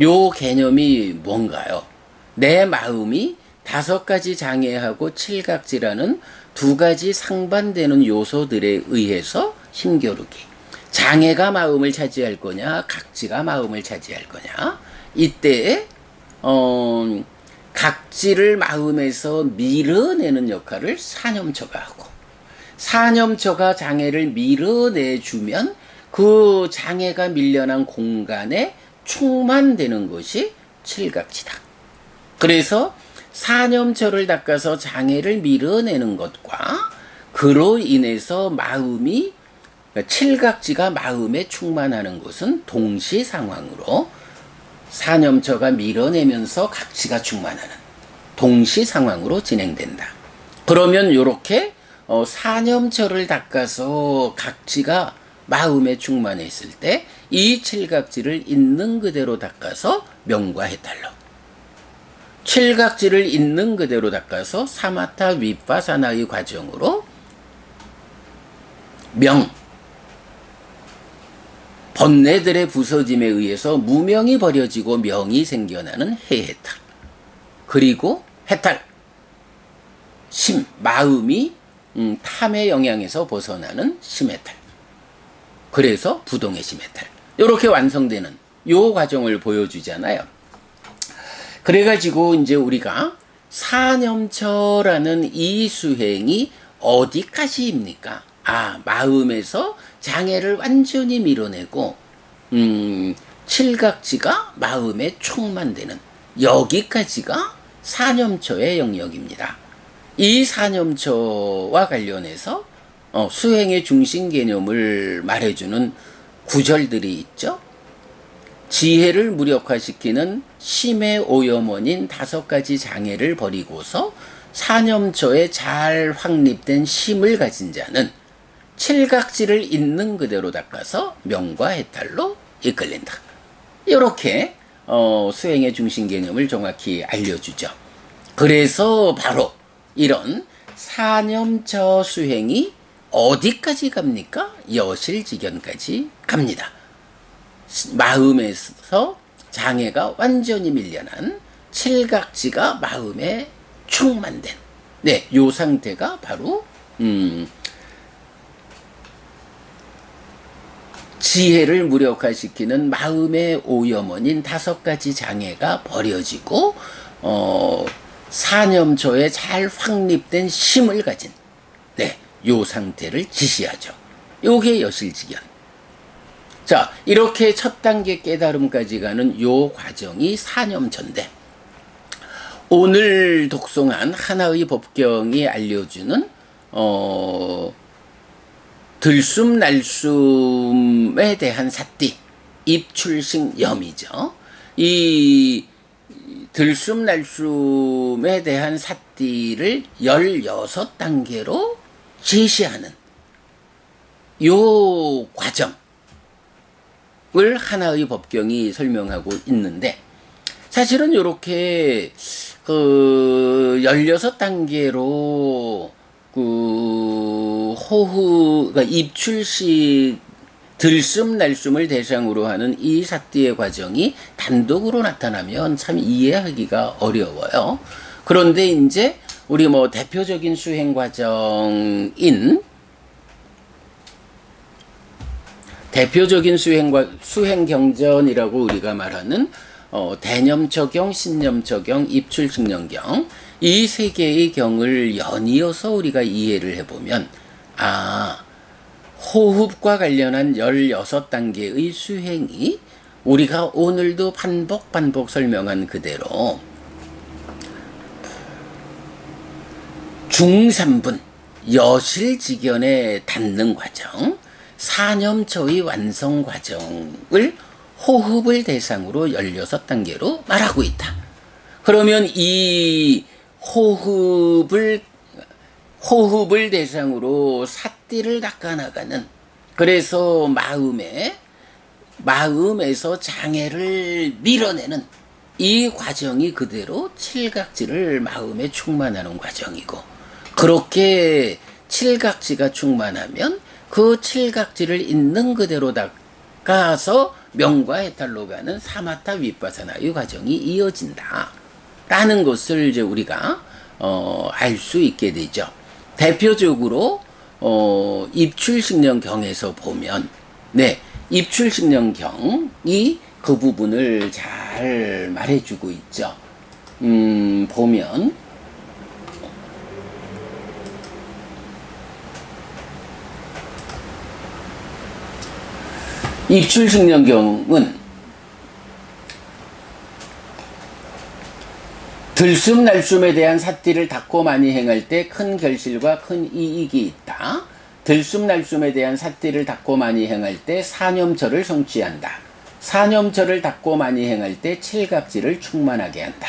요 개념이 뭔가요? 내 마음이 5가지 장애하고 칠각지라는 2가지 상반되는 요소들에 의해서 힘겨루기. 장애가 마음을 차지할 거냐, 각지가 마음을 차지할 거냐. 이때에 각지를 마음에서 밀어내는 역할을 사념처가 하고, 사념처가 장애를 밀어내주면 그 장애가 밀려난 공간에 충만되는 것이 칠각지다. 그래서 사념처를 닦아서 장애를 밀어내는 것과 그로 인해서 마음이, 칠각지가 마음에 충만하는 것은 동시 상황으로 사념처가 밀어내면서 각지가 충만하는 동시 상황으로 진행된다. 그러면 요렇게 사념처를 닦아서 각지가 마음에 충만했을 때 이 칠각지를 있는 그대로 닦아서 명과 해탈로, 칠각지를 있는 그대로 닦아서 사마타 윗바사나의 과정으로 번뇌들의 부서짐에 의해서 무명이 버려지고 명이 생겨나는 해해탈, 그리고 해탈, 마음이 탐의 영향에서 벗어나는 시메탈. 그래서 부동의 시메탈. 이렇게 완성되는 요 과정을 보여주잖아요. 그래가지고 이제 우리가 사념처라는 이 수행이 어디까지입니까? 마음에서 장애를 완전히 밀어내고 칠각지가 마음에 충만되는 여기까지가 사념처의 영역입니다. 이 사념처와 관련해서 수행의 중심 개념을 말해주는 구절들이 있죠. 지혜를 무력화시키는 심의 오염원인 5가지 장애를 버리고서 사념처에 잘 확립된 심을 가진 자는 칠각지를 있는 그대로 닦아서 명과 해탈로 이끌린다. 이렇게 수행의 중심 개념을 정확히 알려주죠. 그래서 바로 이런 사념처 수행이 어디까지 갑니까? 여실직연까지 갑니다. 마음에서 장애가 완전히 밀려난 칠각지가 마음에 충만된 요 상태가 바로 지혜를 무력화시키는 마음의 오염원인 5가지 장애가 버려지고 사념처에 잘 확립된 심을 가진 요 상태를 지시하죠. 요게 여실직연. 자, 이렇게 첫 단계 깨달음까지 가는 요 과정이 사념처인데, 오늘 독송한 하나의 법경이 알려주는 들숨날숨에 대한 삿띠, 입출식염이죠. 이 들숨날숨에 대한 삿띠를 16단계로 제시하는 요 과정을 하나의 법경이 설명하고 있는데, 사실은 이렇게 16단계로 그러니까 입출식 들숨날숨을 대상으로 하는 이 삿띠의 과정이 단독으로 나타나면 참 이해하기가 어려워요. 그런데 이제 우리 대표적인 수행 과정인 수행 경전이라고 우리가 말하는 대념처경, 신념처경, 입출식념경, 이 세 개의 경을 연이어서 우리가 이해를 해보면 호흡과 관련한 16단계의 수행이 우리가 오늘도 반복 설명한 그대로 중3분 여실직연에 닿는 과정, 사념처의 완성 과정을 호흡을 대상으로 16단계로 말하고 있다. 그러면 이 호흡을 대상으로 삿띠를 닦아나가는, 그래서 마음에서 장애를 밀어내는 이 과정이 그대로 칠각지를 마음에 충만하는 과정이고, 그렇게 칠각지가 충만하면 그 칠각지를 있는 그대로 닦아서 명과 해탈로 가는 사마타 윗바사나의 과정이 이어진다 라는 것을 이제 우리가 알 수 있게 되죠. 대표적으로 입출식념경에서 보면 입출식념경이 그 부분을 잘 말해주고 있죠. 보면 입출식념경은 들숨날숨에 대한 삿띠를 닦고 많이 행할 때 큰 결실과 큰 이익이 있다. 들숨날숨에 대한 삿띠를 닦고 많이 행할 때 사념처를 성취한다. 사념처를 닦고 많이 행할 때 칠각지를 충만하게 한다.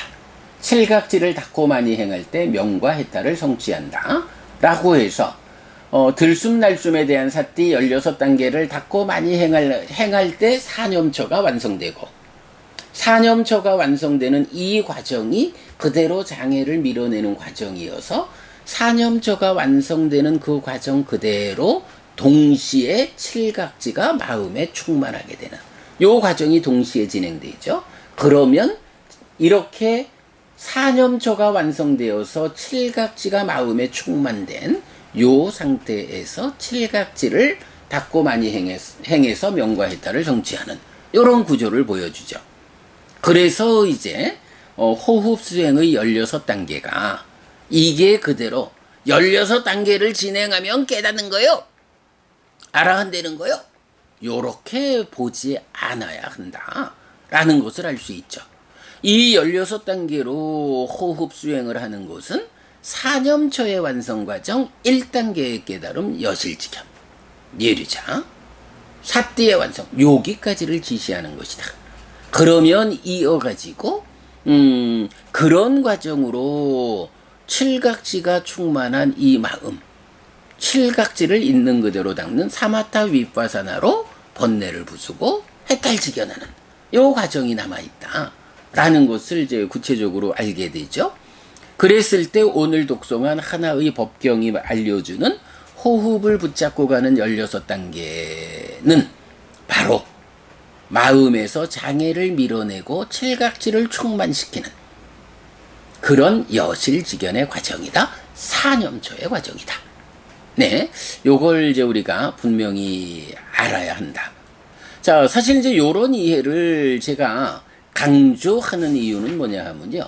칠각지를 닦고 많이 행할 때 명과 해탈을 성취한다. 라고 해서 들숨날숨에 대한 삿띠 16단계를 닦고 많이 행할 때 사념처가 완성되고, 사념처가 완성되는 이 과정이 그대로 장애를 밀어내는 과정이어서 사념처가 완성되는 그 과정 그대로 동시에 칠각지가 마음에 충만하게 되는 요 과정이 동시에 진행되죠. 그러면 이렇게 사념처가 완성되어서 칠각지가 마음에 충만된 요 상태에서 칠각지를 닫고 많이 행해서 명과 해탈을 성취하는 요런 구조를 보여주죠. 그래서 이제 호흡 수행의 16단계가 이게 그대로 16단계를 진행하면 깨닫는 거요. 알아한다는 거요. 요렇게 보지 않아야 한다. 라는 것을 알 수 있죠. 이 16단계로 호흡 수행을 하는 것은 사념초의 완성 과정 1단계의 깨달음 여실지견. 예류자. 사띠의 완성. 여기까지를 지시하는 것이다. 그러면 이어가지고 그런 과정으로 칠각지가 충만한 이 마음, 칠각지를 있는 그대로 닦는 사마타 윗바사나로 번뇌를 부수고 해탈지견하는 요 과정이 남아있다 라는 것을 이제 구체적으로 알게 되죠. 그랬을 때 오늘 독송한 하나의 법경이 알려주는 호흡을 붙잡고 가는 16단계는 바로 마음에서 장애를 밀어내고 칠각지를 충만시키는 그런 여실지견의 과정이다. 사념초의 과정이다. 네, 요걸 이제 우리가 분명히 알아야 한다. 자, 사실 이제 요런 이해를 제가 강조하는 이유는 뭐냐 하면요.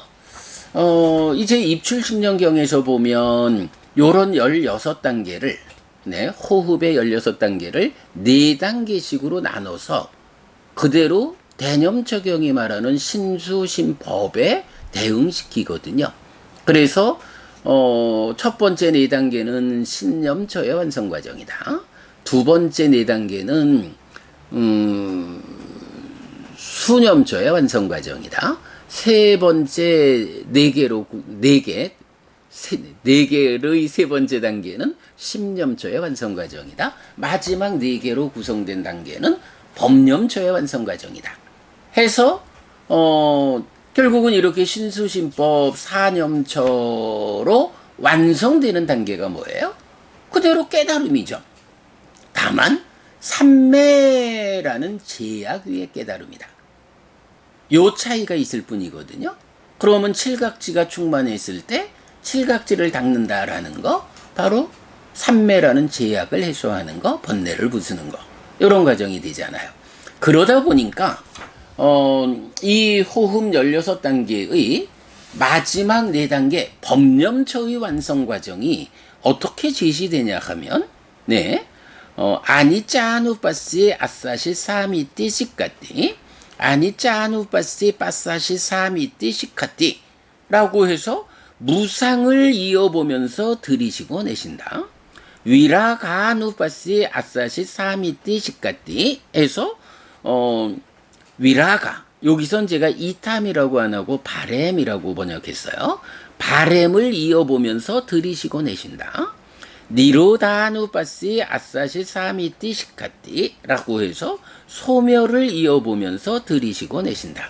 이제 입출심령경에서 보면 요런 16단계를, 네, 호흡의 16단계를 4단계식으로 나눠서 그대로 대념처경이 말하는 신수신법에 대응시키거든요. 그래서 첫 번째 4단계는 신념처의 완성 과정이다. 두 번째 4단계는 수념처의 완성 과정이다. 세 번째 4개의 세 번째 단계는 심념처의 완성 과정이다. 마지막 4개로 구성된 단계는 법념처의 완성 과정이다. 해서 결국은 이렇게 신수신법 사념처로 완성되는 단계가 뭐예요? 그대로 깨달음이죠. 다만 삼매라는 제약 위의 깨달음이다. 요 차이가 있을 뿐이거든요. 그러면 칠각지가 충만했을 때 칠각지를 닦는다라는 거, 바로 삼매라는 제약을 해소하는 거, 번뇌를 부수는 거, 이런 과정이 되잖아요. 그러다 보니까 이 호흡 16단계의 마지막 4단계 법념처의 완성 과정이 어떻게 제시되냐 하면, 네, 아니짜 아누빠시 아사시 사미띠 시카띠, 아니짜 아누빠시 빠사시 사미띠 시카띠 라고 해서 무상을 이어보면서 들이쉬고 내쉰다. 위라가 아누빠시 아사시 사미띠 시카띠 해서 위라가, 여기선 제가 이탐이라고 안 하고 바램이라고 번역했어요. 바램을 이어보면서 들이쉬고 내쉰다. 니로다누빠시 아사시 사미띠 시카띠 라고 해서 소멸을 이어보면서 들이쉬고 내쉰다.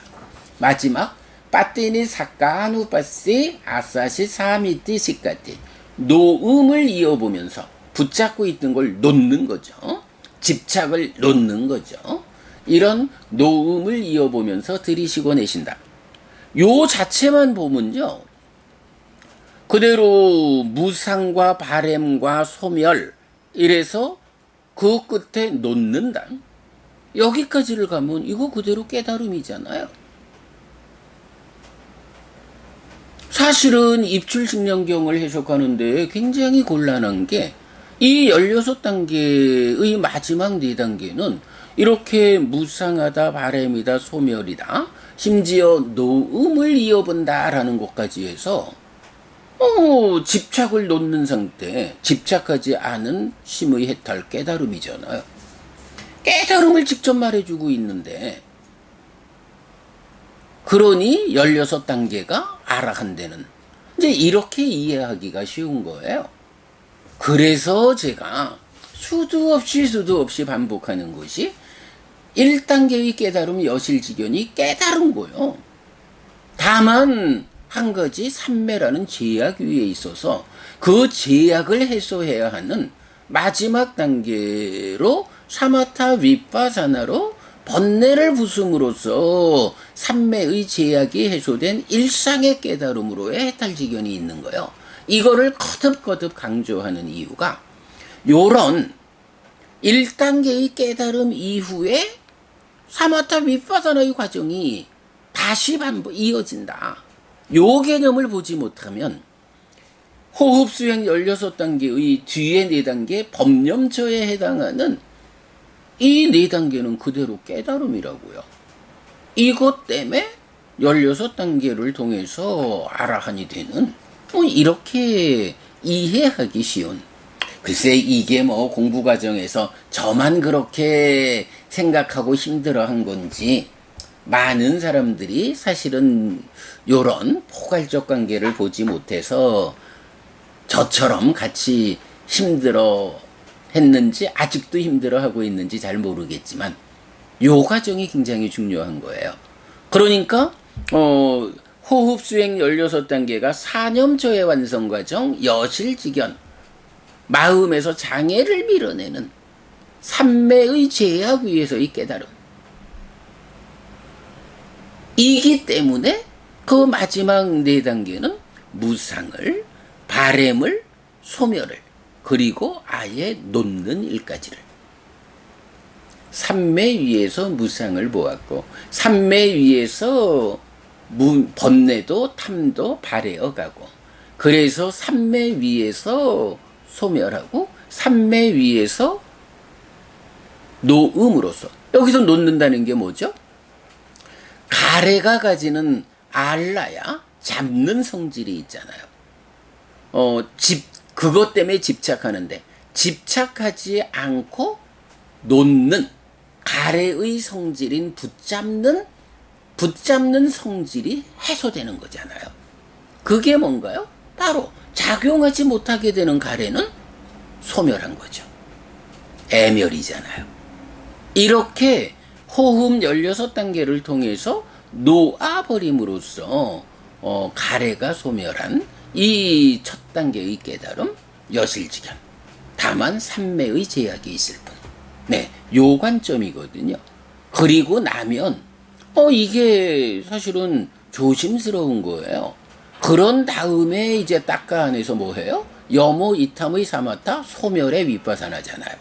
마지막 빠띠니 사카누빠시 아사시 사미띠 시카띠, 노음을 이어보면서 붙잡고 있던 걸 놓는 거죠. 집착을 놓는 거죠. 이런 노음을 이어보면서 들이쉬고 내쉰다. 요 자체만 보면요, 그대로 무상과 바램과 소멸, 이래서 그 끝에 놓는다. 여기까지를 가면 이거 그대로 깨달음이잖아요. 사실은 입출심령경을 해석하는데 굉장히 곤란한 게, 이 16단계의 마지막 4단계는 이렇게 무상하다, 바램이다, 소멸이다, 심지어 노음을 이어본다라는 것까지 해서 집착을 놓는 상태, 집착하지 않은 심의 해탈 깨달음이잖아요. 깨달음을 직접 말해주고 있는데, 그러니 16단계가 알아간다는, 이제 이렇게 이해하기가 쉬운 거예요. 그래서 제가 수도 없이 반복하는 것이 1단계의 깨달음 여실지견이 깨달은 거요. 다만 한 가지 삼매라는 제약 위에 있어서 그 제약을 해소해야 하는 마지막 단계로 사마타 윗바사나로 번뇌를 부숨으로써 삼매의 제약이 해소된 일상의 깨달음으로의 해탈지견이 있는 거예요. 이거를 거듭거듭 강조하는 이유가 요런 1단계의 깨달음 이후에 사마타 비파사나의 과정이 다시 반복 이어진다. 요 개념을 보지 못하면 호흡 수행 16단계의 뒤에 4단계 법념처에 해당하는 이 4단계는 그대로 깨달음이라고요. 이것 때문에 16단계를 통해서 아라한이 되는 이렇게 이해하기 쉬운, 글쎄 이게 뭐 공부 과정에서 저만 그렇게 생각하고 힘들어한 건지 많은 사람들이 사실은 요런 포괄적 관계를 보지 못해서 저처럼 같이 힘들어 했는지 아직도 힘들어하고 있는지 잘 모르겠지만 요 과정이 굉장히 중요한 거예요. 그러니까 호흡 수행 16단계가 사념초의 완성 과정, 여실직연, 마음에서 장애를 밀어내는 삼매의 제약 위에서의 깨달음. 이기 때문에 그 마지막 4단계는 무상을, 바램을, 소멸을, 그리고 아예 놓는 일까지를. 삼매 위에서 무상을 보았고, 삼매 위에서 번뇌도 탐도 발해어 가고, 그래서 삼매 위에서 소멸하고, 삼매 위에서 놓음으로써, 여기서 놓는다는 게 뭐죠? 가래가 가지는 알라야, 잡는 성질이 있잖아요. 그것 때문에 집착하는데, 집착하지 않고 놓는 가래의 성질인 붙잡는 성질이 해소되는 거잖아요. 그게 뭔가요? 바로 작용하지 못하게 되는 가래는 소멸한 거죠. 애멸이잖아요. 이렇게 호흡 16단계를 통해서 놓아버림으로써 가래가 소멸한 이 첫 단계의 깨달음, 여실직연. 다만 삼매의 제약이 있을 뿐. 네, 요 관점이거든요. 그리고 나면 이게 사실은 조심스러운 거예요. 그런 다음에 이제 딱가 안에서 뭐 해요? 여모 이탐의 사마타 소멸의 위파사나잖아요.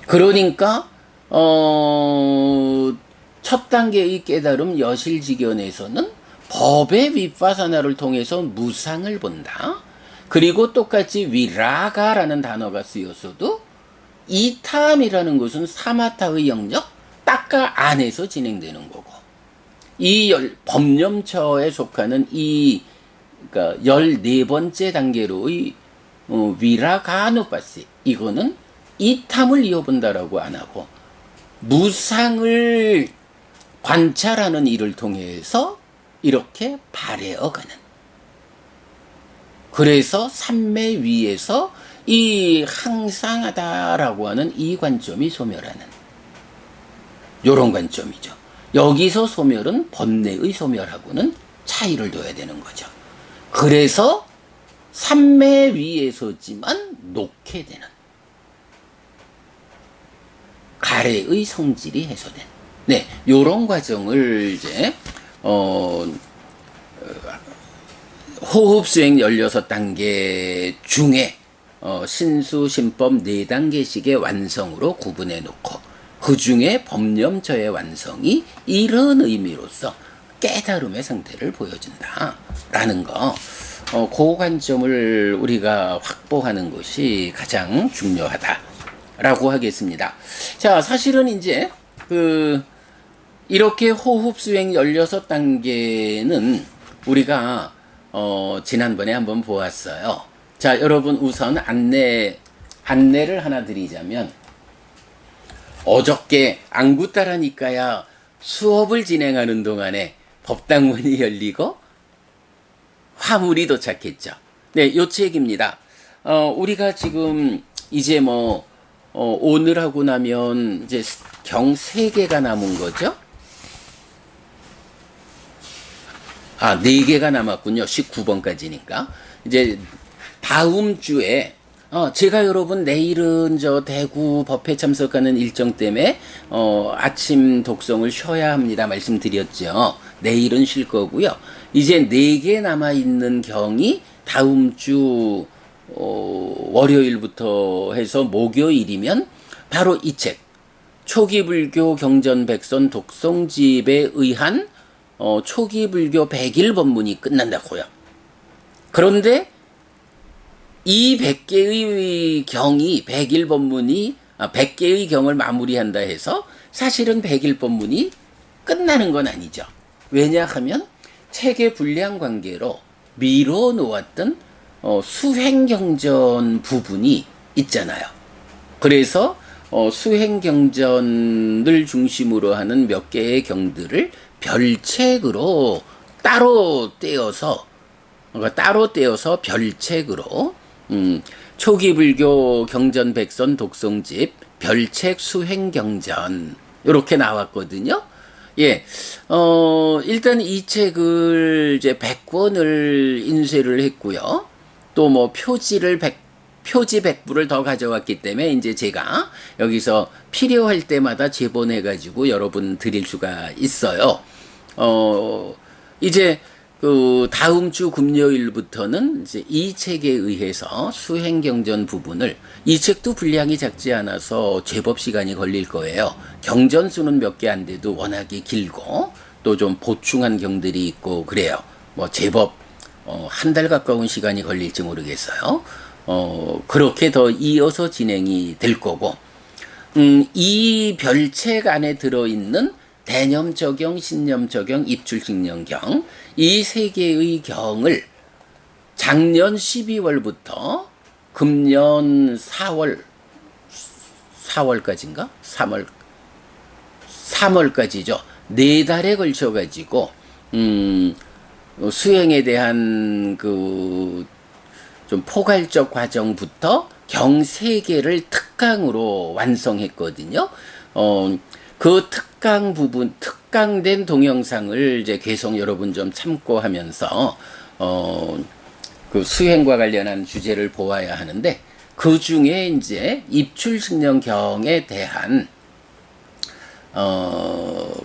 그러니까 첫 단계의 깨달음 여실직연에서는 법의 위파사나를 통해서 무상을 본다. 그리고 똑같이 위라가라는 단어가 쓰였어도 이탐이라는 것은 사마타의 영역, 딱가 안에서 진행되는 거고, 이 법념처에 속하는 그러니까 14번째 단계로의 위라가누파시, 이거는 이탐을 이어본다라고 안 하고 무상을 관찰하는 일을 통해서 이렇게 발해어가는. 그래서 삼매 위에서 이 항상하다라고 하는 이 관점이 소멸하는 요런 관점이죠. 여기서 소멸은 번뇌의 소멸하고는 차이를 둬야 되는 거죠. 그래서 삼매 위에서지만 놓게 되는 가래의 성질이 해소된, 네, 요런 과정을 이제 호흡 수행 16단계 중에 신수, 신법 4단계씩의 완성으로 구분해 놓고, 그 중에 법념처의 완성이 이런 의미로서 깨달음의 상태를 보여준다라는 거, 그 관점을 우리가 확보하는 것이 가장 중요하다라고 하겠습니다. 자, 사실은 이제 이렇게 호흡 수행 16단계는 우리가 지난번에 한번 보았어요. 자, 여러분 우선 안내를 하나 드리자면, 어저께 안구따라니까야 수업을 진행하는 동안에 법당문이 열리고 화물이 도착했죠. 네, 요 책입니다. 우리가 지금 이제 오늘 하고 나면 이제 경 3개가 남은 거죠. 4개가 남았군요. 19번까지니까. 이제 다음 주에 제가 여러분 내일은 대구 법회 참석하는 일정 때문에 아침 독성을 쉬어야 합니다 말씀드렸죠. 내일은 쉴 거고요. 이제 4개 남아있는 경이 다음 주 월요일부터 해서 목요일이면 바로 이 책 초기불교 경전백선 독송집에 의한 초기불교 100일 법문이 끝난다고요. 그런데 이 100개의 경이 100일 법문이 100개의 경을 마무리한다 해서 사실은 100일 법문이 끝나는 건 아니죠. 왜냐하면 책의 분량 관계로 미뤄 놓았던 수행경전 부분이 있잖아요. 그래서 수행경전을 중심으로 하는 몇 개의 경들을 별책으로 따로 떼어서 별책으로 초기불교 경전백선 독송집 별책 수행경전 이렇게 나왔거든요. 예, 일단 이 책을 이제 100권을 인쇄를 했고요. 또 뭐 표지 100부를 더 가져왔기 때문에 이제 제가 여기서 필요할 때마다 제본해가지고 여러분 드릴 수가 있어요. 이제 그 다음 주 금요일부터는 이제 이 책에 의해서 수행경전 부분을, 이 책도 분량이 작지 않아서 제법 시간이 걸릴 거예요. 경전 수는 몇 개 안 돼도 워낙에 길고 또 좀 보충한 경들이 있고 그래요. 뭐 제법 한 달 가까운 시간이 걸릴지 모르겠어요. 그렇게 더 이어서 진행이 될 거고, 이 별책 안에 들어있는 대념적용, 신념적용, 입출직령경 이 세 개의 경을 작년 12월부터 금년 4월까지인가? 3월까지죠. 4달에 걸쳐 가지고 수행에 대한 그 좀 포괄적 과정부터 경 3개를 특강으로 완성했거든요. 그 특강 부분, 특강된 동영상을 이제 계속 여러분 좀 참고하면서 그 수행과 관련한 주제를 보아야 하는데, 그 중에 이제 입출직령경에 대한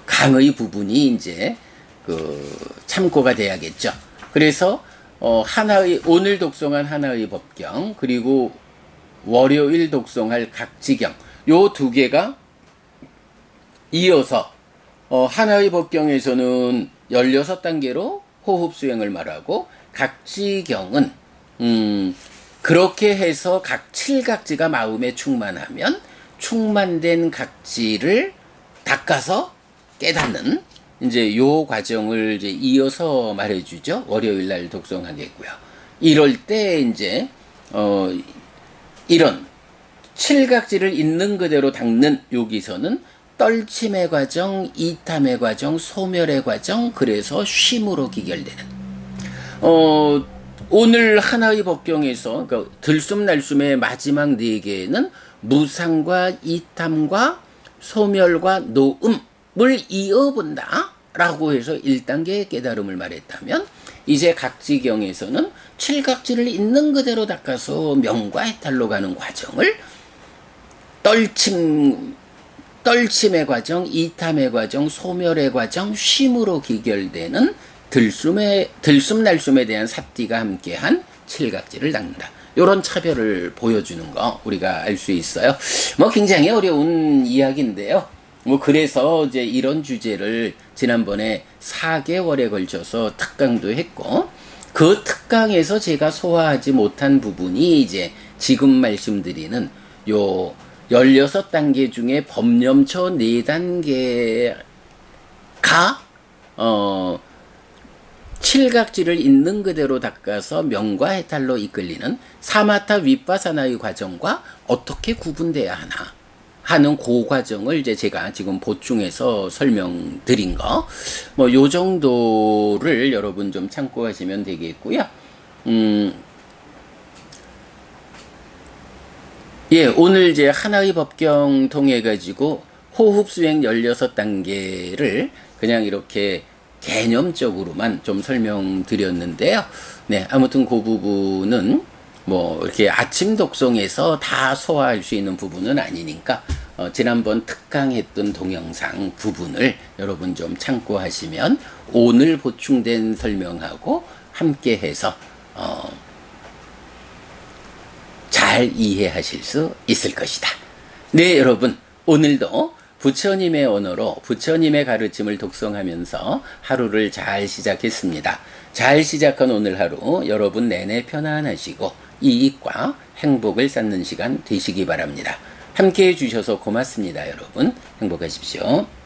강의 부분이 이제 그 참고가 돼야겠죠. 그래서 오늘 독송한 하나의 법경, 그리고 월요일 독송할 각지경, 요 2개가 이어서 하나의 법경에서는 16단계로 호흡 수행을 말하고, 각지경은 그렇게 해서 각 7각지가 마음에 충만하면 충만된 각지를 닦아서 깨닫는 이제 요 과정을 이제 이어서 말해주죠. 월요일 날 독송하겠고요. 이럴 때 이제 이런 7각지를 있는 그대로 닦는 여기서는 떨침의 과정, 이탐의 과정, 소멸의 과정, 그래서 쉼으로 기결되는. 오늘 하나의 법경에서 그러니까 들숨날숨의 마지막 4개는 무상과 이탐과 소멸과 노음을 이어본다 라고 해서 1단계의 깨달음을 말했다면, 이제 각지경에서는 7각지를 있는 그대로 닦아서 명과 해탈로 가는 과정을 떨침의 과정, 이탐의 과정, 소멸의 과정, 쉼으로 기결되는 들숨날숨에 대한 삿띠가 함께한 7각지를 닦는다. 요런 차별을 보여주는 거 우리가 알 수 있어요. 뭐 굉장히 어려운 이야기인데요. 뭐 그래서 이제 이런 주제를 지난번에 4개월에 걸쳐서 특강도 했고, 그 특강에서 제가 소화하지 못한 부분이 이제 지금 말씀드리는 요 16단계 중에 법념처 4단계가 7각지를 있는 그대로 닦아서 명과 해탈로 이끌리는 사마타 윗바사나의 과정과 어떻게 구분돼야 하나 하는 그 과정을 이제 제가 지금 보충해서 설명드린 거, 뭐 요 정도를 여러분 좀 참고하시면 되겠고요. 예, 오늘 이제 하나의 법경 통해 가지고 호흡 수행 16단계를 그냥 이렇게 개념적으로만 좀 설명드렸는데요. 네, 아무튼 그 부분은 뭐 이렇게 아침 독송에서 다 소화할 수 있는 부분은 아니니까 지난번 특강했던 동영상 부분을 여러분 좀 참고하시면 오늘 보충된 설명하고 함께 해서 잘 이해하실 수 있을 것이다. 네, 여러분. 오늘도 부처님의 언어로 부처님의 가르침을 독송하면서 하루를 잘 시작했습니다. 잘 시작한 오늘 하루 여러분 내내 편안하시고 이익과 행복을 쌓는 시간 되시기 바랍니다. 함께 해주셔서 고맙습니다, 여러분. 행복하십시오.